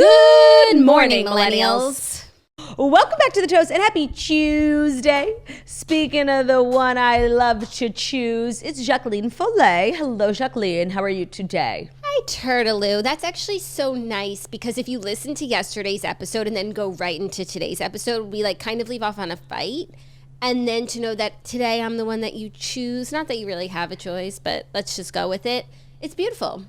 Good morning, millennials. Welcome back to The Toast and happy Tuesday. Speaking of the one I love to choose, it's Jacqueline Follet. Hello, Jacqueline. How are you today? Hi, Turtaloo. That's actually so nice because if you listen to yesterday's episode and then go right into today's episode, we kind of leave off on a fight. And then to know that today I'm the one that you choose, not that you really have a choice, but let's just go with it. It's beautiful.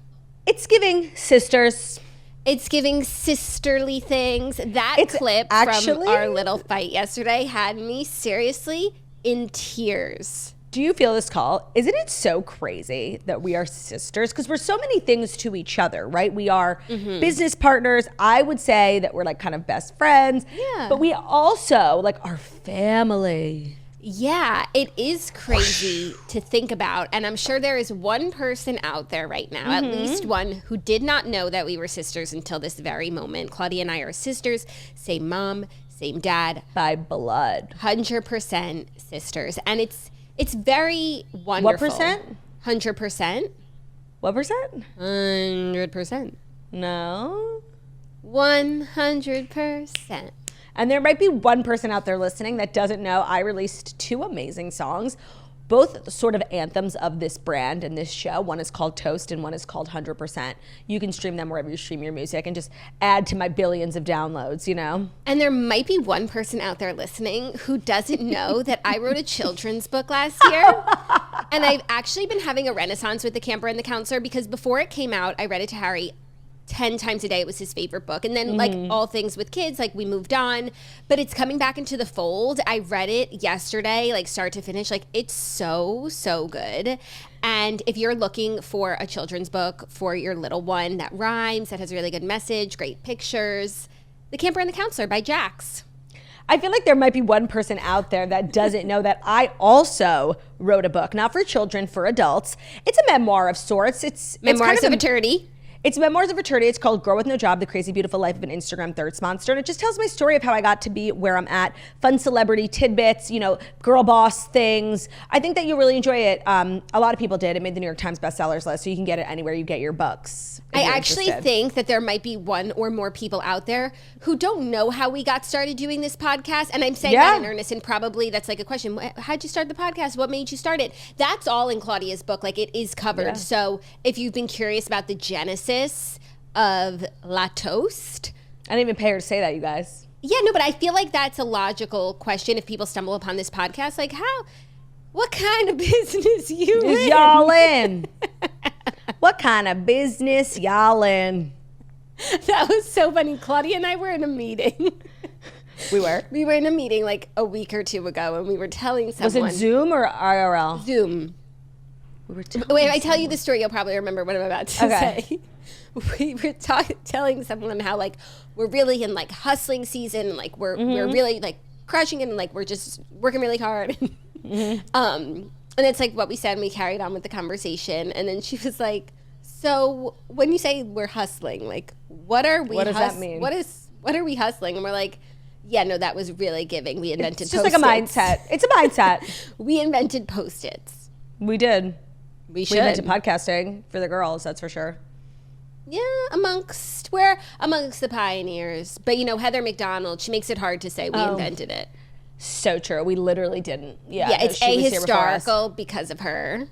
It's giving sisters. It's giving sisterly things. That clip from our little fight yesterday had me seriously in tears. Do you feel this call? Isn't it so crazy that we are sisters? Because we're so many things to each other, right? We are business partners. I would say that we're kind of best friends. Yeah. But we also are family. Yeah, it is crazy to think about. And I'm sure there is one person out there right now, at least one, who did not know that we were sisters until this very moment. Claudia and I are sisters, same mom, same dad. By blood. 100% sisters. And it's very wonderful. What percent? 100%. What percent? 100%. No. 100%. And there might be one person out there listening that doesn't know I released 2 amazing songs, both sort of anthems of this brand and this show. One is called Toast and one is called 100%. You can stream them wherever you stream your music and just add to my billions of downloads, you know? And there might be one person out there listening who doesn't know that I wrote a children's book last year. And I've actually been having a renaissance with The Camper and the Counselor because before it came out, I read it to Harry 10 times a day. It was his favorite book. And then all things with kids, we moved on, but it's coming back into the fold. I read it yesterday, start to finish. It's so, so good. And if you're looking for a children's book for your little one that rhymes, that has a really good message, great pictures, The Camper and the Counselor by Jax. I feel like there might be one person out there that doesn't know that I also wrote a book, not for children, for adults. It's a memoir of sorts. It's Memoirs of Eternity. It's Memoirs of Eternity. It's called Girl with No Job, The Crazy Beautiful Life of an Instagram Thirst Monster. And it just tells my story of how I got to be where I'm at. Fun celebrity tidbits, girl boss things. I think that you'll really enjoy it. A lot of people did. It made the New York Times bestsellers list, so you can get it anywhere you get your books. I actually think that there might be one or more people out there who don't know how we got started doing this podcast. And I'm saying that in earnest, and probably that's a question. How'd you start the podcast? What made you start it? That's all in Claudia's book. It is covered. Yeah. So if you've been curious about the genesis of La Toast. I didn't even pay her to say that, you guys. Yeah, no, but I feel like that's a logical question if people stumble upon this podcast. What kind of business you in? Y'all in? What kind of business y'all in? That was so funny. Claudia and I were in a meeting. We were? We were in a meeting a week or 2 ago, and we were telling someone. Was it Zoom or IRL? Zoom. We were Wait, if I tell you the story, you'll probably remember what I'm about to say. We were telling someone how we're really in hustling season, and we're really crushing it, and we're just working really hard. And it's what we said, and we carried on with the conversation. And then she was like, so when you say we're hustling, what are we? What does that mean? What are we hustling? And we're like, yeah, no, that was really giving. We invented It's just Post-its. A mindset. It's a mindset. We invented Post-its. We did. We should. We invented podcasting for the girls, that's for sure. Yeah, we're amongst the pioneers. But Heather McDonald, she makes it hard to say we invented it. So true. We literally didn't. Yeah, it's ahistorical because of her.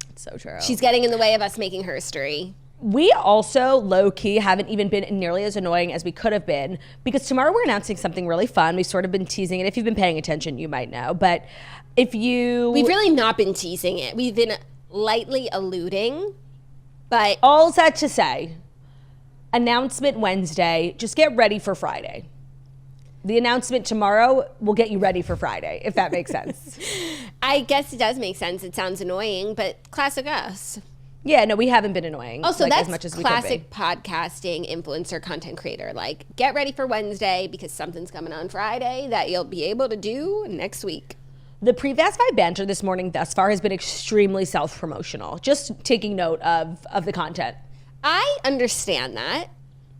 It's so true. She's getting in the way of us making history. We also, low-key, haven't even been nearly as annoying as we could have been because tomorrow we're announcing something really fun. We've sort of been teasing it. If you've been paying attention, you might know. But We've really not been teasing it. We've been lightly alluding, but... All that to say, announcement Wednesday. Just get ready for Friday. The announcement tomorrow will get you ready for Friday, if that makes sense. I guess it does make sense. It sounds annoying, but classic us. Yeah, no, we haven't been annoying. Also, that's as much as classic we could be. Podcasting, influencer, content creator. Get ready for Wednesday because something's coming on Friday that you'll be able to do next week. The pre-Fast 5 banter this morning thus far has been extremely self-promotional. Just taking note of the content. I understand that.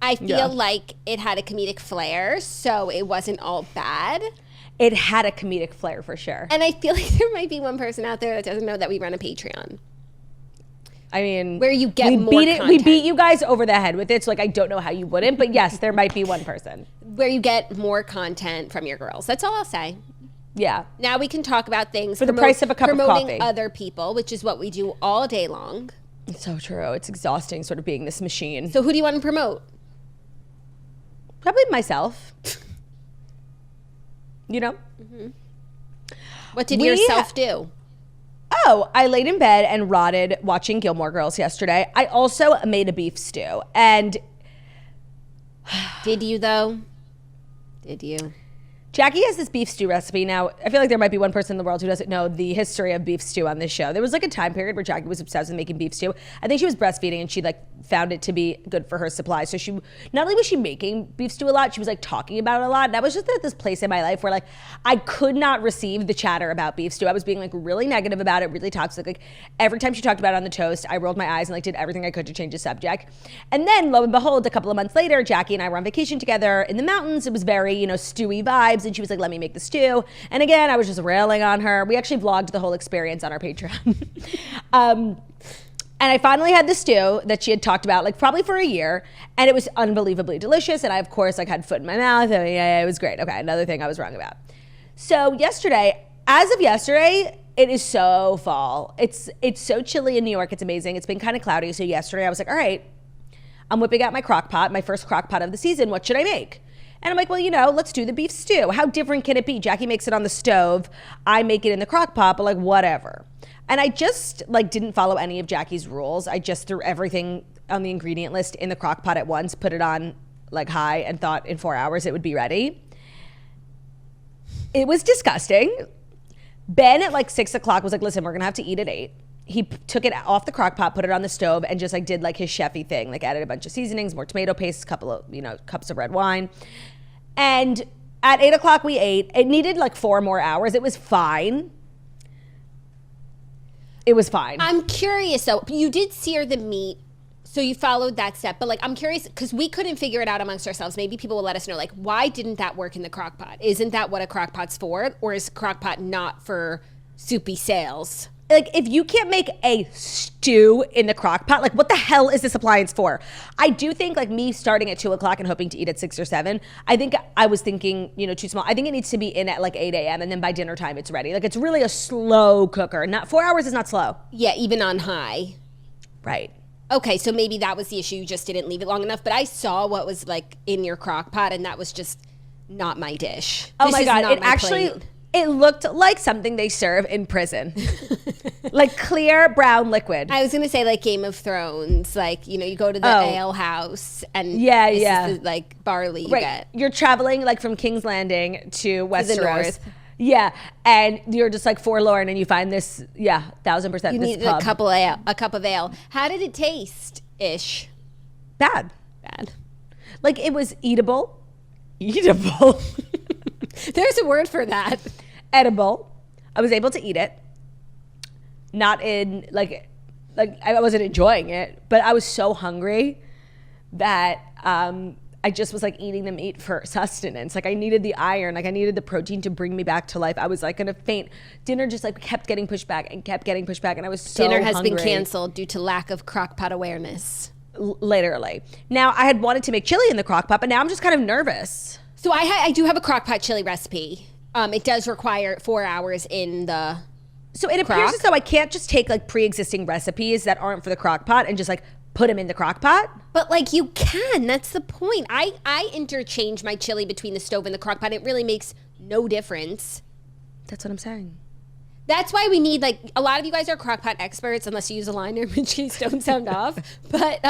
I feel like it had a comedic flair, so it wasn't all bad. It had a comedic flair for sure. And I feel like there might be one person out there that doesn't know that we run a Patreon. I mean, where you get more content. We beat you guys over the head with it, so like I don't know how you wouldn't, but yes, there might be one person. Where you get more content from your girls. That's all I'll say. Yeah. Now we can talk about things for the price of a cup of coffee. Promoting other people, which is what we do all day long. It's so true. It's exhausting sort of being this machine. So who do you want to promote? Probably myself. You know? Mm-hmm. What did yourself do? Oh, I laid in bed and rotted watching Gilmore Girls yesterday. I also made a beef stew. And did you though? Did you? Jackie has this beef stew recipe. Now, I feel like there might be one person in the world who doesn't know the history of beef stew on this show. There was like a time period where Jackie was obsessed with making beef stew. I think she was breastfeeding and she like found it to be good for her supply. So she, not only was she making beef stew a lot, she was like talking about it a lot. And I was just at this place in my life where like I could not receive the chatter about beef stew. I was being like really negative about it, really toxic. Like every time she talked about it on the toast, I rolled my eyes and like did everything I could to change the subject. And then lo and behold, a couple of months later, Jackie and I were on vacation together in the mountains. It was very, you know, stewy vibes. And she was like, let me make the stew. And again, I was just railing on her. We actually vlogged the whole experience on our Patreon. And I finally had the stew that she had talked about like probably for a year. And it was unbelievably delicious. And I, of course, like had foot in my mouth. And yeah, it was great. Okay, another thing I was wrong about. So yesterday, as of yesterday, it is so fall. It's so chilly in New York. It's amazing. It's been kind of cloudy. So yesterday I was like, all right, I'm whipping out my crock pot, my first crock pot of the season. What should I make? And I'm like, well, you know, let's do the beef stew. How different can it be? Jackie makes it on the stove. I make it in the crock pot, but like whatever. And I just like didn't follow any of Jackie's rules. I just threw everything on the ingredient list in the crock pot at once, put it on like high and thought in 4 hours it would be ready. It was disgusting. Ben at like 6 o'clock was like, listen, we're gonna have to eat at 8. He took it off the crock pot, put it on the stove, and just like did like his chefy thing, like added a bunch of seasonings, more tomato paste, a couple of, you know, cups of red wine. And at 8 o'clock we ate. It needed like 4 more hours. It was fine. It was fine. I'm curious though. You did sear the meat, so you followed that step. But like, I'm curious because we couldn't figure it out amongst ourselves. Maybe people will let us know. Like, why didn't that work in the crock pot? Isn't that what a crock pot's for, or is a crock pot not for soupy sales? Like, if you can't make a stew in the crock pot, like, what the hell is this appliance for? I do think, like, me starting at 2 o'clock and hoping to eat at 6 or 7, I think I was thinking, you know, too small. I think it needs to be in at, like, 8 a.m., and then by dinner time, it's ready. Like, it's really a slow cooker. Not 4 hours is not slow. Yeah, even on high. Right. Okay, so maybe that was the issue. You just didn't leave it long enough. But I saw what was, like, in your crock pot, and that was just not my dish. Oh, my God. It actually... plate. It looked like something they serve in prison. Like clear brown liquid. I was going to say like Game of Thrones. Like, you know, you go to the ale house and this is the, like barley you right. get. You're traveling like from King's Landing to Westeros. Yeah. And you're just like forlorn and you find this, 1,000% you need a cup of ale. How did it taste ish? Bad. Like it was eatable. There's a word for that. Edible. I was able to eat it. Not in like I wasn't enjoying it, but I was so hungry that I just was like eating the meat for sustenance. Like I needed the iron, like I needed the protein to bring me back to life. I was like gonna faint. Dinner just like kept getting pushed back, and I was so Dinner has hungry. been canceled due to lack of crock pot awareness. Literally. Now I had wanted to make chili in the crock pot, but now I'm just kind of nervous. So I do have a crock pot chili recipe. It does require 4 hours in the So it appears as though I can't just take like pre-existing recipes that aren't for the crock pot and just like put them in the crock pot. But like you can, that's the point. I interchange my chili between the stove and the crock pot. It really makes no difference. That's what I'm saying. That's why we need like, a lot of you guys are crock pot experts, unless you use a liner, in which case don't sound off. But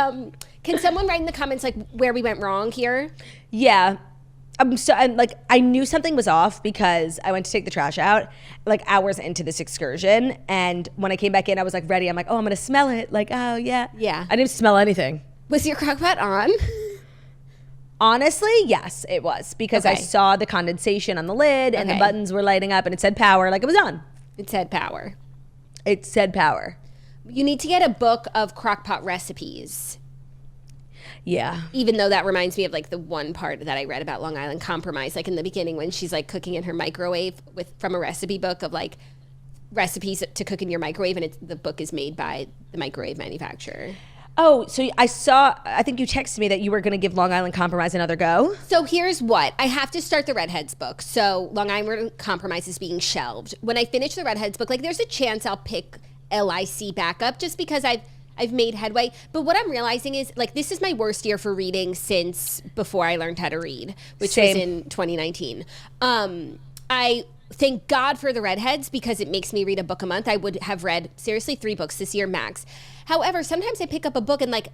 can someone write in the comments like where we went wrong here? Yeah. I knew something was off because I went to take the trash out like hours into this excursion. And when I came back in, I was like ready. I'm like, oh, I'm going to smell it. Like, oh, yeah. Yeah. I didn't smell anything. Was your crock pot on? Honestly, yes, it was. Because I saw the condensation on the lid and the buttons were lighting up and it said power. Like it was on. It said power. It said power. You need to get a book of crock pot recipes. Yeah. Even though that reminds me of like the one part that I read about Long Island Compromise, like in the beginning when she's like cooking in her microwave from a recipe book of like recipes to cook in your microwave, and the book is made by the microwave manufacturer. Oh, so I think you texted me that you were going to give Long Island Compromise another go. So here's what. I have to start the Redheads book. So Long Island Compromise is being shelved. When I finish the Redheads book, like there's a chance I'll pick LIC back up just because I've made headway. But what I'm realizing is like this is my worst year for reading since before I learned how to read, which was in 2019. I thank God for the Redheads because it makes me read a book a month. I would have read seriously 3 books this year max. However, sometimes I pick up a book and like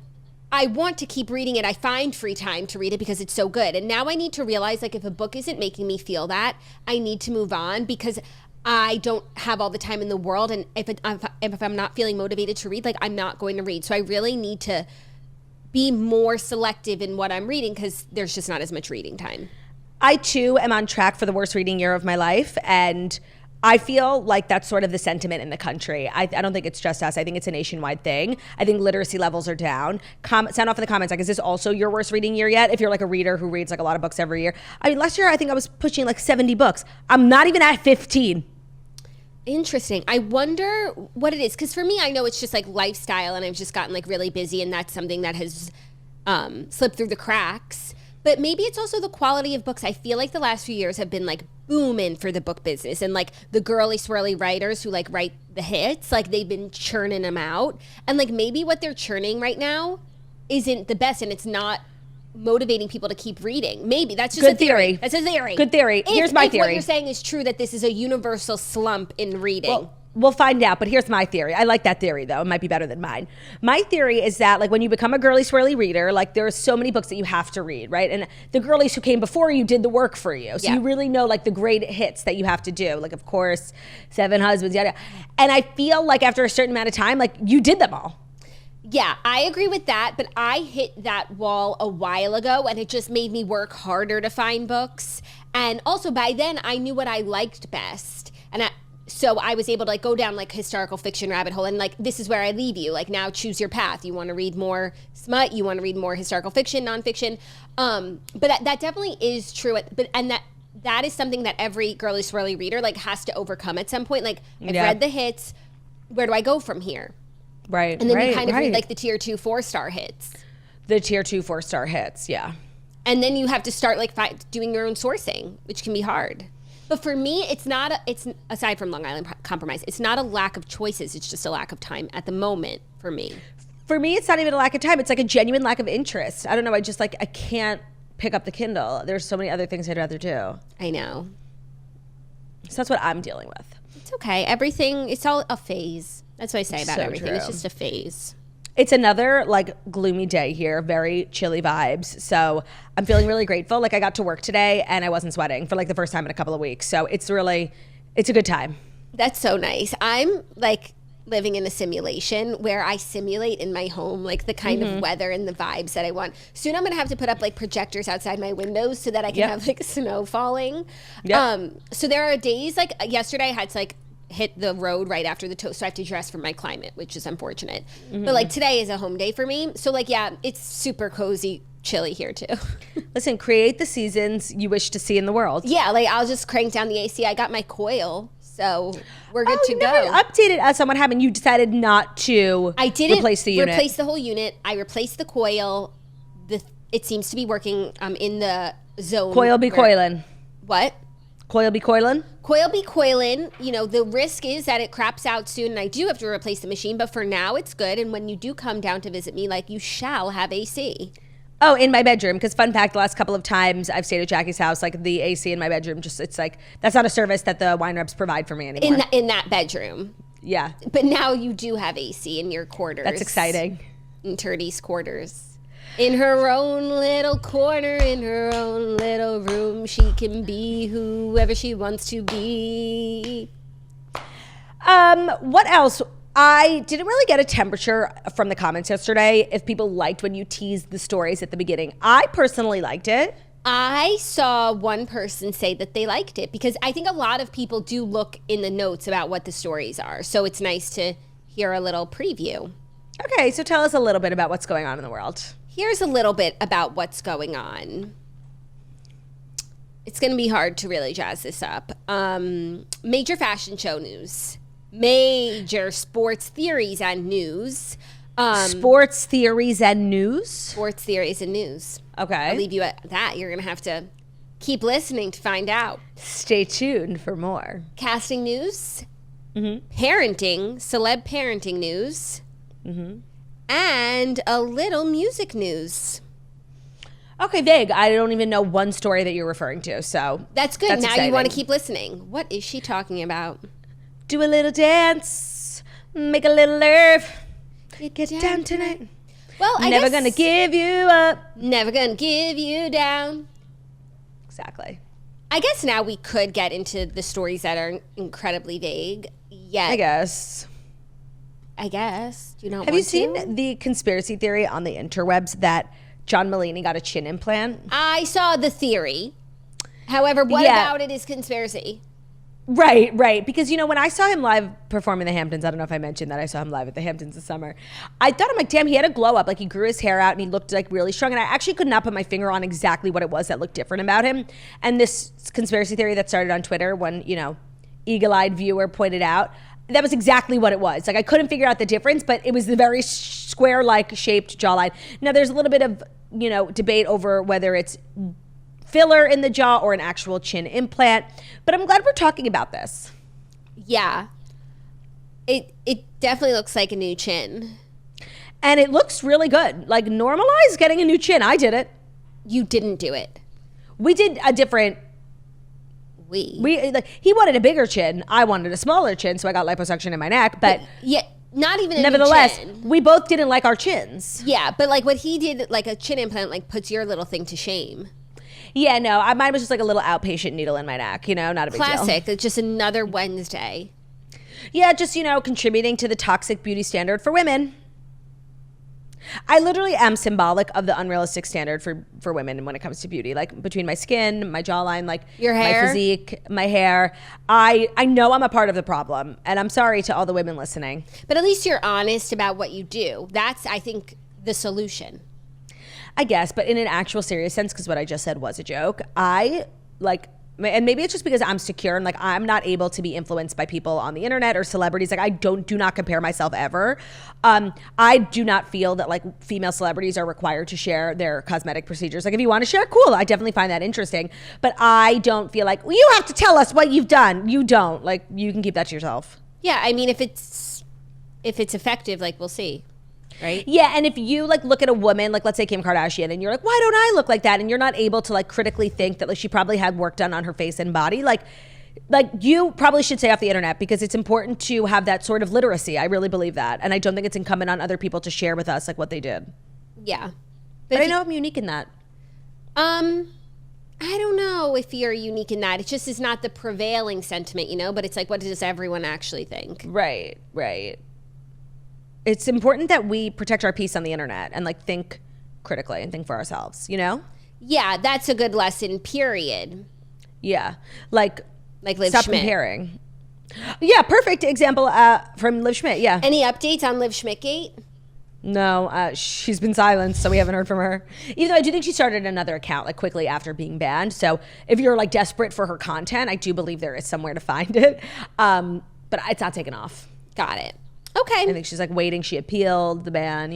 I want to keep reading it. I find free time to read it because it's so good. And now I need to realize like if a book isn't making me feel that, I need to move on because I don't have all the time in the world. And if I'm not feeling motivated to read, like I'm not going to read. So I really need to be more selective in what I'm reading because there's just not as much reading time. I too am on track for the worst reading year of my life, and I feel like that's sort of the sentiment in the country. I don't think it's just us. I think it's a nationwide thing. I think literacy levels are down. Sound off in the comments, like, is this also your worst reading year yet? If you're like a reader who reads like a lot of books every year. I mean, last year I think I was pushing like 70 books. I'm not even at 15. Interesting. I wonder what it is. Because for me, I know it's just like lifestyle and I've just gotten like really busy and that's something that has slipped through the cracks. But maybe it's also the quality of books. I feel like the last few years have been like booming for the book business and like the girly swirly writers who like write the hits, like they've been churning them out. And like maybe what they're churning right now isn't the best and it's not motivating people to keep reading. Maybe that's just Good a theory. theory. That's a theory. Good theory. Here's my theory. What you're saying is true, that this is a universal slump in reading. Well, we'll find out, but here's my theory. I like that theory, though. It might be better than mine. My theory is that, like, when you become a girly swirly reader, like, there are so many books that you have to read, right? And the girlies who came before you did the work for you. So you really know, like, the great hits that you have to do. Like, of course, Seven Husbands, yada. And I feel like after a certain amount of time, like, you did them all. Yeah, I agree with that, but I hit that wall a while ago, and it just made me work harder to find books. And also, by then, I knew what I liked best. So I was able to like go down like historical fiction rabbit hole and like this is where I leave you. Like now choose your path. You want to read more smut, you want to read more historical fiction, nonfiction. But that definitely is true. And that is something that every girly swirly reader like has to overcome at some point. Like I've read the hits. Where do I go from here? Right. And then you kind of read like the tier 2 4-star hits. The tier 2 4-star hits, yeah. And then you have to start like doing your own sourcing, which can be hard. But for me, it's aside from Long Island Compromise, it's not a lack of choices. It's just a lack of time at the moment for me. For me, it's not even a lack of time. It's like a genuine lack of interest. I don't know. I can't pick up the Kindle. There's so many other things I'd rather do. I know. So that's what I'm dealing with. It's okay. Everything, it's all a phase. That's what I say about everything. True. It's just a phase. It's another like gloomy day here, very chilly vibes. So I'm feeling really grateful. Like I got to work today and I wasn't sweating for like the first time in a couple of weeks. So it's a good time. That's so nice. I'm like living in a simulation where I simulate in my home like the kind of weather and the vibes that I want. Soon I'm going to have to put up like projectors outside my windows so that I can have like snow falling. So there are days like yesterday I had to like hit the road right after the toast, so I have to dress for my climate, which is unfortunate. But like today is a home day for me, so like it's super cozy, chilly here too. Listen, create the seasons you wish to see in the world. Yeah, like I'll just crank down the AC. I got my coil, so we're good to go. You never updated us on what happened. You decided not to. I didn't replace the unit. Replace the whole unit. I replaced the coil. It seems to be working in the zone. Coil be coilin'. What? Coil be coilin'? Coil be coilin'. You know, the risk is that it craps out soon and I do have to replace the machine, but for now it's good. And when you do come down to visit me, like you shall have AC. Oh, in my bedroom. Because fun fact, the last couple of times I've stayed at Jackie's house, like the AC in my bedroom, it's like, that's not a service that the wine reps provide for me anymore. In that bedroom. Yeah. But now you do have AC in your quarters. That's exciting. In Turdy's quarters. In her own little corner, in her own little room, she can be whoever she wants to be. What else? I didn't really get a temperature from the comments yesterday if people liked when you teased the stories at the beginning. I personally liked it. I saw one person say that they liked it because I think a lot of people do look in the notes about what the stories are. So it's nice to hear a little preview. Okay, so tell us a little bit about what's going on in the world. Here's a little bit about what's going on. It's going to be hard to really jazz this up. Major fashion show news. major sports theories and news. Sports theories and news? Sports theories and news. Okay. I'll leave you at that. You're going to have to keep listening to find out. Stay tuned for more. Casting news, parenting, celeb parenting news, and a little music news. Okay, vague. I don't even know one story that you're referring to, so That's good. Now exciting. you want to keep listening. What is she talking about? Do a little dance, make a little love, get down tonight. Well, I Never guess gonna give you up. never gonna give you down. Exactly. I guess now we could get into the stories that are incredibly vague. Yet, I guess. Do you not Have you want seen to? the conspiracy theory on the interwebs that John Mulaney got a chin implant? I saw the theory. However, what Yeah. about it is conspiracy? Right. Because, when I saw him live perform in the Hamptons, I don't know if I mentioned that I saw him live at the Hamptons this summer. I thought, I'm like, damn, he had a glow up. Like, he grew his hair out and he looked like really strong. And I actually could not put my finger on exactly what it was that looked different about him. And this conspiracy theory that started on Twitter, one, eagle-eyed viewer pointed out, that was exactly what it was. Like, I couldn't figure out the difference, but it was the very square-like shaped jawline. Now, there's a little bit of, debate over whether it's filler in the jaw or an actual chin implant, but I'm glad we're talking about this. Yeah. It definitely looks like a new chin. And it looks really good. Like, normalize getting a new chin. I did it. You didn't do it. We did a different. He wanted a bigger chin. I wanted a smaller chin, so I got liposuction in my neck. But yeah, not even a nevertheless, new chin. we both didn't like our chins. Yeah, but like what he did, like a chin implant, like puts your little thing to shame. Yeah, no, mine was just like a little outpatient needle in my neck. Not a big deal. Classic. It's just another Wednesday. Yeah, just contributing to the toxic beauty standard for women. I literally am symbolic of the unrealistic standard for women when it comes to beauty. Like, between my skin, my jawline, like your hair, my physique, my hair. I know I'm a part of the problem, and I'm sorry to all the women listening. But at least you're honest about what you do. That's, I think, the solution. I guess, but in an actual serious sense, because what I just said was a joke, and maybe it's just because I'm secure and like I'm not able to be influenced by people on the internet or celebrities. Like, I do not compare myself ever. I do not feel that like female celebrities are required to share their cosmetic procedures. Like, if you want to share, cool. I definitely find that interesting. But I don't feel like, well, you have to tell us what you've done. You don't. Like, you can keep that to yourself. Yeah, I mean, if it's effective, like, we'll see. Right? Yeah, and if you like look at a woman, like let's say Kim Kardashian, and you're like, why don't I look like that? And you're not able to like critically think that like she probably had work done on her face and body, like you probably should stay off the internet, because it's important to have that sort of literacy. I really believe that. And I don't think it's incumbent on other people to share with us like what they did. Yeah. But I know I'm unique in that. I don't know if you're unique in that. It just is not the prevailing sentiment, but it's like, what does everyone actually think? Right. It's important that we protect our peace on the internet and like think critically and think for ourselves, Yeah, that's a good lesson, period. Yeah. Like Liv stop Schmidt. comparing. Yeah, perfect example from Liv Schmidt, yeah. Any updates on Liv Schmidt-gate? No, she's been silenced, so we haven't heard from her. Even though I do think she started another account like quickly after being banned. So if you're like desperate for her content, I do believe there is somewhere to find it. But it's not taken off. Got it. Okay. I think she's like waiting. She appealed the ban,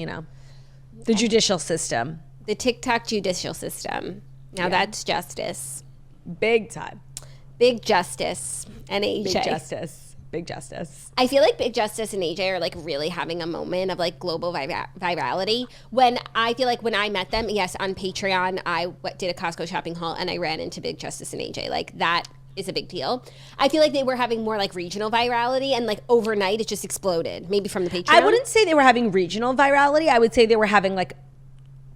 the judicial system. The TikTok judicial system. Now that's justice. Big time. Big Justice and AJ. Big Justice. I feel like Big Justice and AJ are like really having a moment of like global virality. When I feel like when I met them, yes, on Patreon, I did a Costco shopping haul and I ran into Big Justice and AJ. Like, that is a big deal. I feel like they were having more like regional virality, and like overnight it just exploded. Maybe from the Patreon. I wouldn't say they were having regional virality. I would say they were having like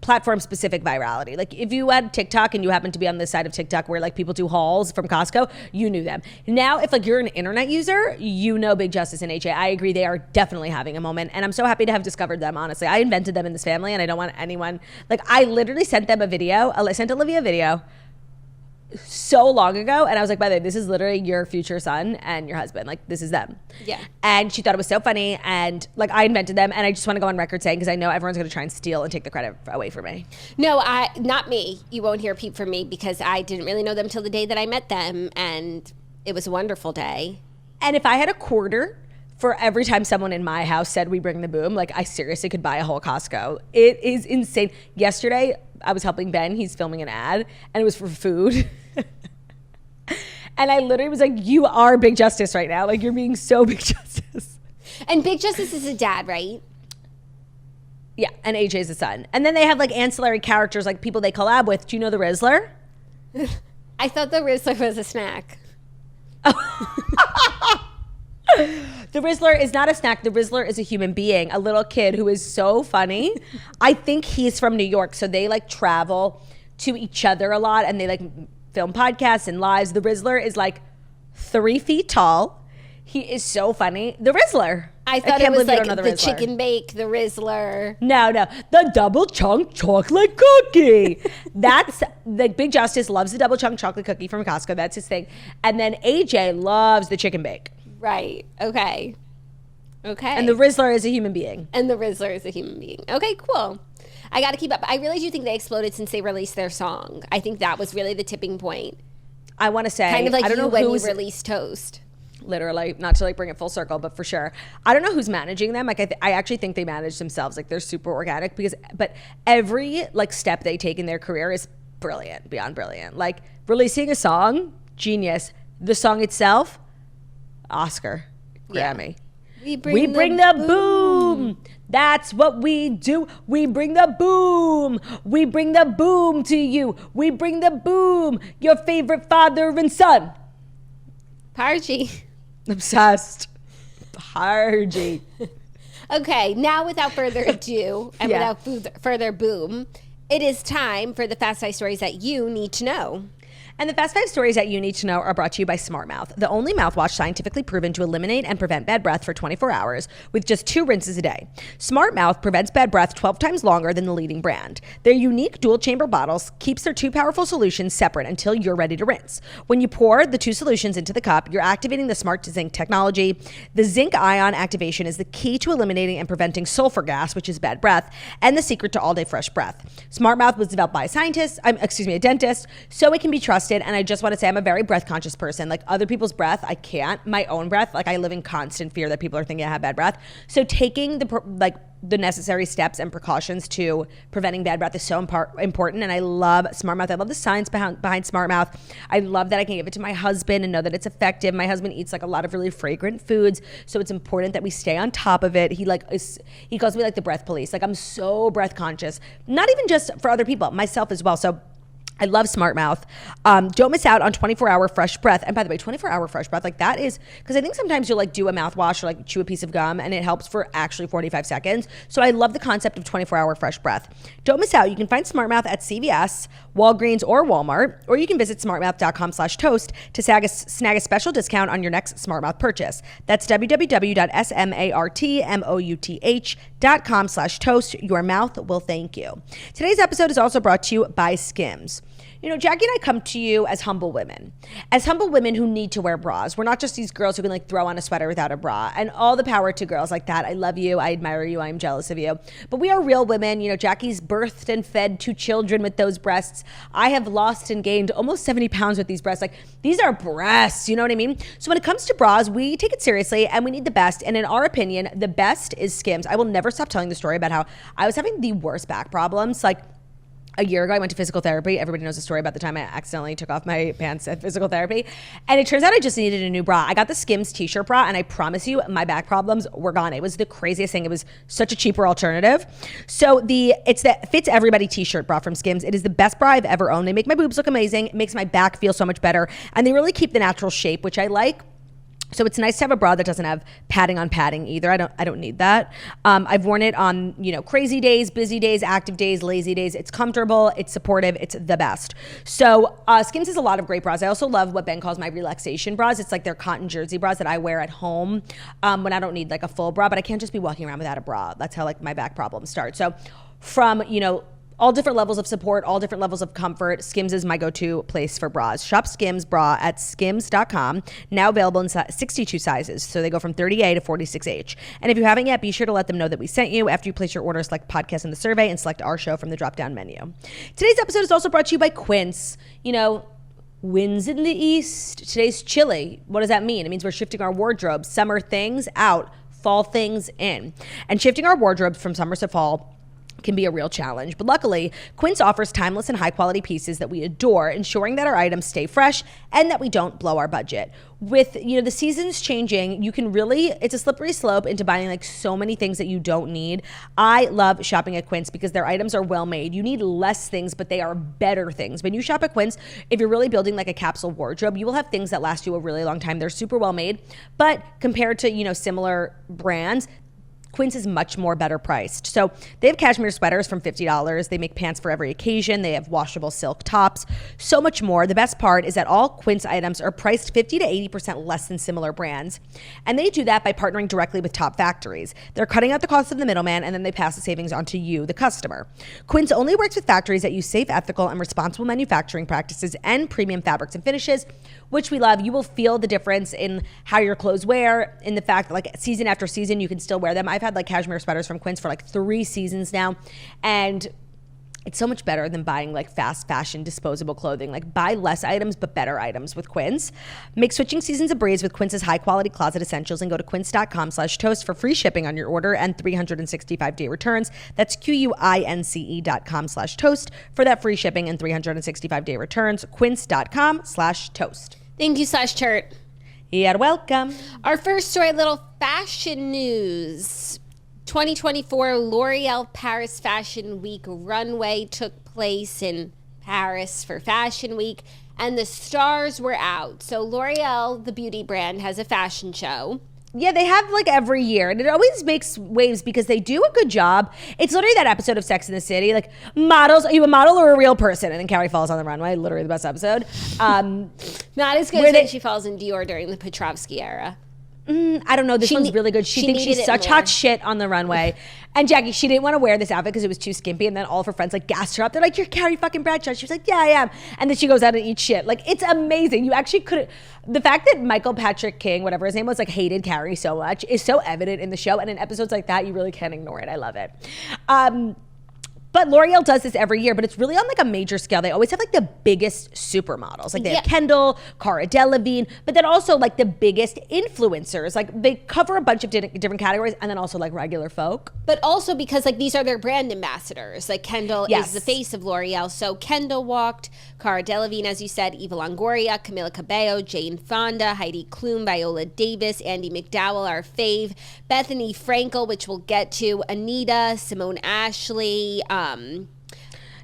platform specific virality. Like, if you had TikTok and you happen to be on this side of TikTok where like people do hauls from Costco, you knew them. Now, if like you're an internet user, Big Justice and AJ. I agree, they are definitely having a moment, and I'm so happy to have discovered them. Honestly, I invented them in this family, and I don't want anyone like. I literally sent them a video. I sent Olivia a video so long ago, and I was like, by the way, this is literally your future son and your husband. Like, this is them. Yeah. And she thought it was so funny, and like I invented them, and I just want to go on record saying, because I know everyone's going to try and steal and take the credit away from me. No, not me. You won't hear a peep from me, because I didn't really know them till the day that I met them, and it was a wonderful day. And if I had a quarter for every time someone in my house said we bring the boom, like I seriously could buy a whole Costco. It is insane. Yesterday, I was helping Ben. He's filming an ad, and it was for food. And I literally was like, you are Big Justice right now. Like, you're being so Big Justice. And Big Justice is a dad, right? Yeah, and AJ's the son. And then they have like ancillary characters, like people they collab with. Do you know the Rizzler? I thought the Rizzler was a snack. The Rizzler is not a snack. The Rizzler is a human being, a little kid who is so funny. I think he's from New York, so they like travel to each other a lot, and they like film podcasts and lives. The Rizzler is like 3 feet tall. He is so funny. The Rizzler. I thought it was like the chicken bake, the Rizzler. No, the double chunk chocolate cookie. That's the Big Justice loves the double chunk chocolate cookie from Costco. That's his thing. And then AJ loves the chicken bake. Right. Okay. And the Rizzler is a human being. Okay, cool. I got to keep up. I really do think they exploded since they released their song. I think that was really the tipping point. I want to say, kind of like I don't know when you released Toast. Literally, not to like bring it full circle, but for sure. I don't know who's managing them. Like I actually think they manage themselves. Like they're super organic but every like step they take in their career is brilliant, beyond brilliant. Like releasing a song, genius. The song itself, Oscar, Grammy. Yeah. We bring the boom. That's what we do. We bring the boom. We bring the boom to you. We bring the boom. Your favorite father and son. Pargy. Obsessed. Pargy. Okay, now without further ado and without further boom, it is time for the Fast 5 stories that you need to know. And the Fast 5 stories that you need to know are brought to you by Smart Mouth, the only mouthwash scientifically proven to eliminate and prevent bad breath for 24 hours with just 2 rinses a day. Smart Mouth prevents bad breath 12 times longer than the leading brand. Their unique dual chamber bottles keeps their 2 powerful solutions separate until you're ready to rinse. When you pour the 2 solutions into the cup, you're activating the Smart Zinc technology. The zinc ion activation is the key to eliminating and preventing sulfur gas, which is bad breath, and the secret to all-day fresh breath. Smart Mouth was developed by a dentist, so it can be trusted. And I just want to say I'm a very breath conscious person. Like other people's breath, I can't. My own breath, like I live in constant fear that people are thinking I have bad breath. So taking the necessary steps and precautions to preventing bad breath is so important. And I love Smart Mouth. I love the science behind Smart Mouth. I love that I can give it to my husband and know that it's effective. My husband eats like a lot of really fragrant foods, so it's important that we stay on top of it. He calls me like the breath police. Like I'm so breath conscious, not even just for other people, myself as well. So I love Smart Mouth. Don't miss out on 24-hour fresh breath. And by the way, 24-hour fresh breath, like that is, because I think sometimes you'll like do a mouthwash or like chew a piece of gum and it helps for actually 45 seconds. So I love the concept of 24-hour fresh breath. Don't miss out. You can find Smart Mouth at CVS, Walgreens, or Walmart, or you can visit smartmouth.com/toast to snag a special discount on your next Smart Mouth purchase. That's www.smartmouth.com/toast. Your mouth will thank you. Today's episode is also brought to you by Skims. You know, Jackie and I come to you as humble women who need to wear bras. We're not just these girls who can like throw on a sweater without a bra. And all the power to girls like that. I love you. I admire you. I'm jealous of you. But we are real women. You know, Jackie's birthed and fed 2 children with those breasts. I have lost and gained almost 70 pounds with these breasts. Like, these are breasts. You know what I mean? So when it comes to bras, we take it seriously and we need the best. And in our opinion, the best is Skims. I will never stop telling the story about how I was having the worst back problems. Like, a year ago, I went to physical therapy. Everybody knows the story about the time I accidentally took off my pants at physical therapy. And it turns out I just needed a new bra. I got the Skims t-shirt bra, and I promise you, my back problems were gone. It was the craziest thing. It was such a cheaper alternative. So it's the Fits Everybody t-shirt bra from Skims. It is the best bra I've ever owned. They make my boobs look amazing. It makes my back feel so much better. And they really keep the natural shape, which I like. So it's nice to have a bra that doesn't have padding on padding either. I don't need that. I've worn it on, you know, crazy days, busy days, active days, lazy days. It's comfortable, it's supportive, it's the best. So Skims has a lot of great bras. I also love what Ben calls my relaxation bras. It's like their cotton jersey bras that I wear at home when I don't need like a full bra, but I can't just be walking around without a bra. That's how like my back problems start. So from, you know, all different levels of support, all different levels of comfort, Skims is my go-to place for bras. Shop Skims bra at skims.com, now available in 62 sizes. So they go from 30A to 46H. And if you haven't yet, be sure to let them know that we sent you. After you place your order, select podcast in the survey and select our show from the drop-down menu. Today's episode is also brought to you by Quince. You know, Winds in the east. Today's chilly. What does that mean? It means we're shifting our wardrobes. Summer things out, fall things in. And shifting our wardrobes from summer to fall can be a real challenge. But luckily, Quince offers timeless and high quality pieces that we adore, ensuring that our items stay fresh and that we don't blow our budget. With, the seasons changing, you can really, it's a slippery slope into buying like so many things that you don't need. I love shopping at Quince because their items are well made. You need less things, but they are better things. When you shop at Quince, if you're really building like a capsule wardrobe, you will have things that last you a really long time. They're super well made, but compared to, similar brands, Quince is much more better priced. So they have cashmere sweaters from $50. They make pants for every occasion. They have washable silk tops, so much more. The best part is that all Quince items are priced 50 to 80% less than similar brands. And they do that by partnering directly with top factories. They're cutting out the cost of the middleman, and then they pass the savings on to you, the customer. Quince only works with factories that use safe, ethical, and responsible manufacturing practices and premium fabrics and finishes, which we love. You will feel the difference in how your clothes wear, in the fact that like season after season, you can still wear them. I've had like cashmere sweaters from Quince for like 3 seasons now, and it's so much better than buying like fast fashion disposable clothing. Like buy less items but better items with Quince. Make switching seasons a breeze with Quince's high quality closet essentials and go to quince.com/toast for free shipping on your order and 365-day returns. That's QUINCE.com/toast for that free shipping and 365-day returns. Quince.com/toast. Thank you, /chert. You're welcome. Our first story, little fashion news. 2024 L'Oreal Paris Fashion Week runway took place in Paris for Fashion Week, and the stars were out. So L'Oreal, the beauty brand, has a fashion show. Yeah, they have like every year, and it always makes waves because they do a good job. It's literally that episode of Sex and the City, like models, are you a model or a real person? And then Carrie falls on the runway, literally the best episode. Not as good as when she falls in Dior during the Petrovsky era. I don't know. This one's really good. She thinks she's such hot shit on the runway. And Jackie, she didn't want to wear this outfit because it was too skimpy. And then all of her friends like gassed her up. They're like, "You're Carrie fucking Bradshaw." She was like, "Yeah, I am." And then she goes out and eats shit. Like, it's amazing. You actually couldn't. The fact that Michael Patrick King, whatever his name was, like hated Carrie so much is so evident in the show. And in episodes like that, you really can't ignore it. I love it. But L'Oreal does this every year, but it's really on like a major scale. They always have like the biggest supermodels. Like they have Kendall, Cara Delevingne, but then also like the biggest influencers. Like they cover a bunch of different categories, and then also like regular folk. But also because like these are their brand ambassadors. Like Kendall is the face of L'Oreal. So Kendall walked, Cara Delevingne, as you said, Eva Longoria, Camila Cabello, Jane Fonda, Heidi Klum, Viola Davis, Andie MacDowell, our fave, Bethany Frankel, which we'll get to, Anita, Simone Ashley,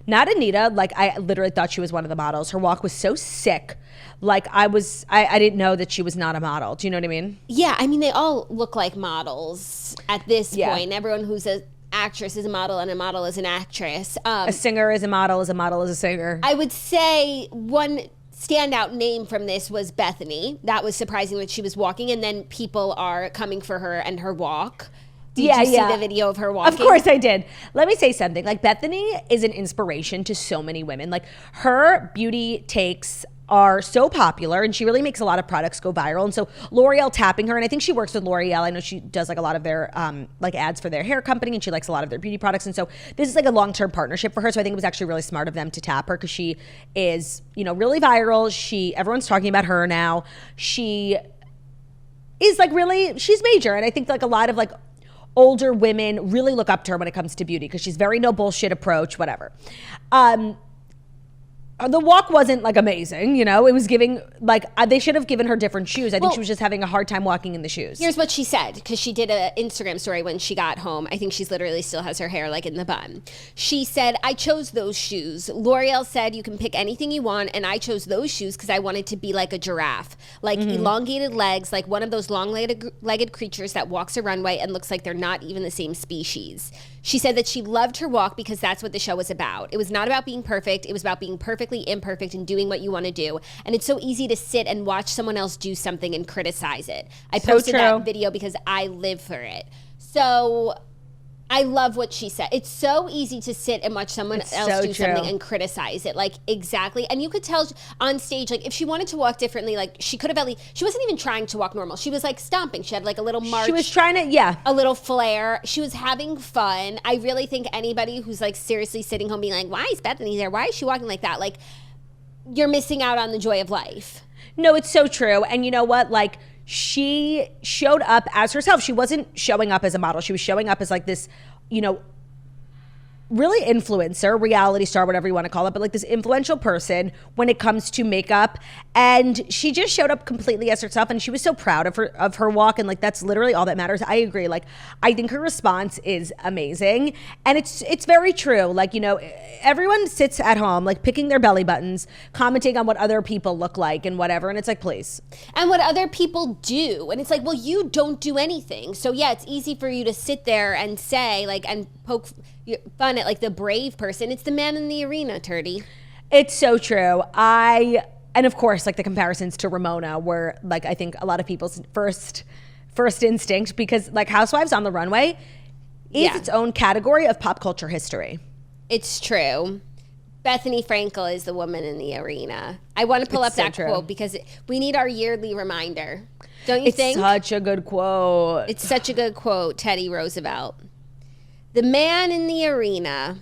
not Anita. Like I literally thought she was one of the models. Her walk was so sick. Like I didn't know that she was not a model. Do you know what I mean? Yeah, I mean they all look like models at this point. Everyone who's an actress is a model, and a model is an actress. A singer is a model, is a singer. I would say one standout name from this was Bethany. That was surprising that she was walking, and then people are coming for her and her walk. Did you see the video of her walking? Of course I did. Let me say something. Like Bethany is an inspiration to so many women. Like her beauty takes are so popular, and she really makes a lot of products go viral. And so L'Oreal tapping her, and I think she works with L'Oreal. I know she does like a lot of their like ads for their hair company, and she likes a lot of their beauty products. And so this is like a long-term partnership for her. So I think it was actually really smart of them to tap her because she is, really viral. Everyone's talking about her now. She is like she's major. And I think like a lot of like older women really look up to her when it comes to beauty because she's very no bullshit approach, whatever. The walk wasn't like amazing, it was giving like they should have given her different shoes. I think she was just having a hard time walking in the shoes. Here's what she said, because she did an Instagram story when she got home. I think she's literally still has her hair like in the bun. She said, "I chose those shoes. L'Oreal said you can pick anything you want, and I chose those shoes because I wanted to be like a giraffe, like elongated legs, like one of those long-legged creatures that walks a runway and looks like they're not even the same species." She said that she loved her walk because that's what the show was about. It was not about being perfect. It was about being perfectly imperfect and doing what you want to do. And it's so easy to sit and watch someone else do something and criticize it. I posted that video because I live for it. So I love what she said. It's so easy to sit and watch someone else do something and criticize it. Like, exactly. And you could tell on stage, like, if she wanted to walk differently, like, she could have at least, she wasn't even trying to walk normal. She was, like, stomping. She had, like, a little march. She was trying to, a little flair. She was having fun. I really think anybody who's, like, seriously sitting home being like, why is Bethany there? Why is she walking like that? Like, you're missing out on the joy of life. No, it's so true. And you know what? Like, she showed up as herself. She wasn't showing up as a model. She was showing up as like this, you know, really influencer, reality star, whatever you want to call it, but like this influential person when it comes to makeup. And she just showed up completely as herself, and she was so proud of her walk, and like that's literally all that matters. I agree. Like, I think her response is amazing, and it's very true. Like, you know, everyone sits at home like picking their belly buttons, commenting on what other people look like and whatever, and it's like, please. And what other people do, and it's like, well, you don't do anything. So yeah, it's easy for you to sit there and say like and poke fun at like the brave person. It's the man in the arena, Turdy. It's so true. And of course, like the comparisons to Ramona were like, I think a lot of people's first instinct, because like Housewives on the Runway is its own category of pop culture history. It's true. Bethany Frankel is the woman in the arena. I want to pull up that quote because we need our yearly reminder. Don't you think? It's such a good quote. It's such a good quote, Teddy Roosevelt. The man in the arena.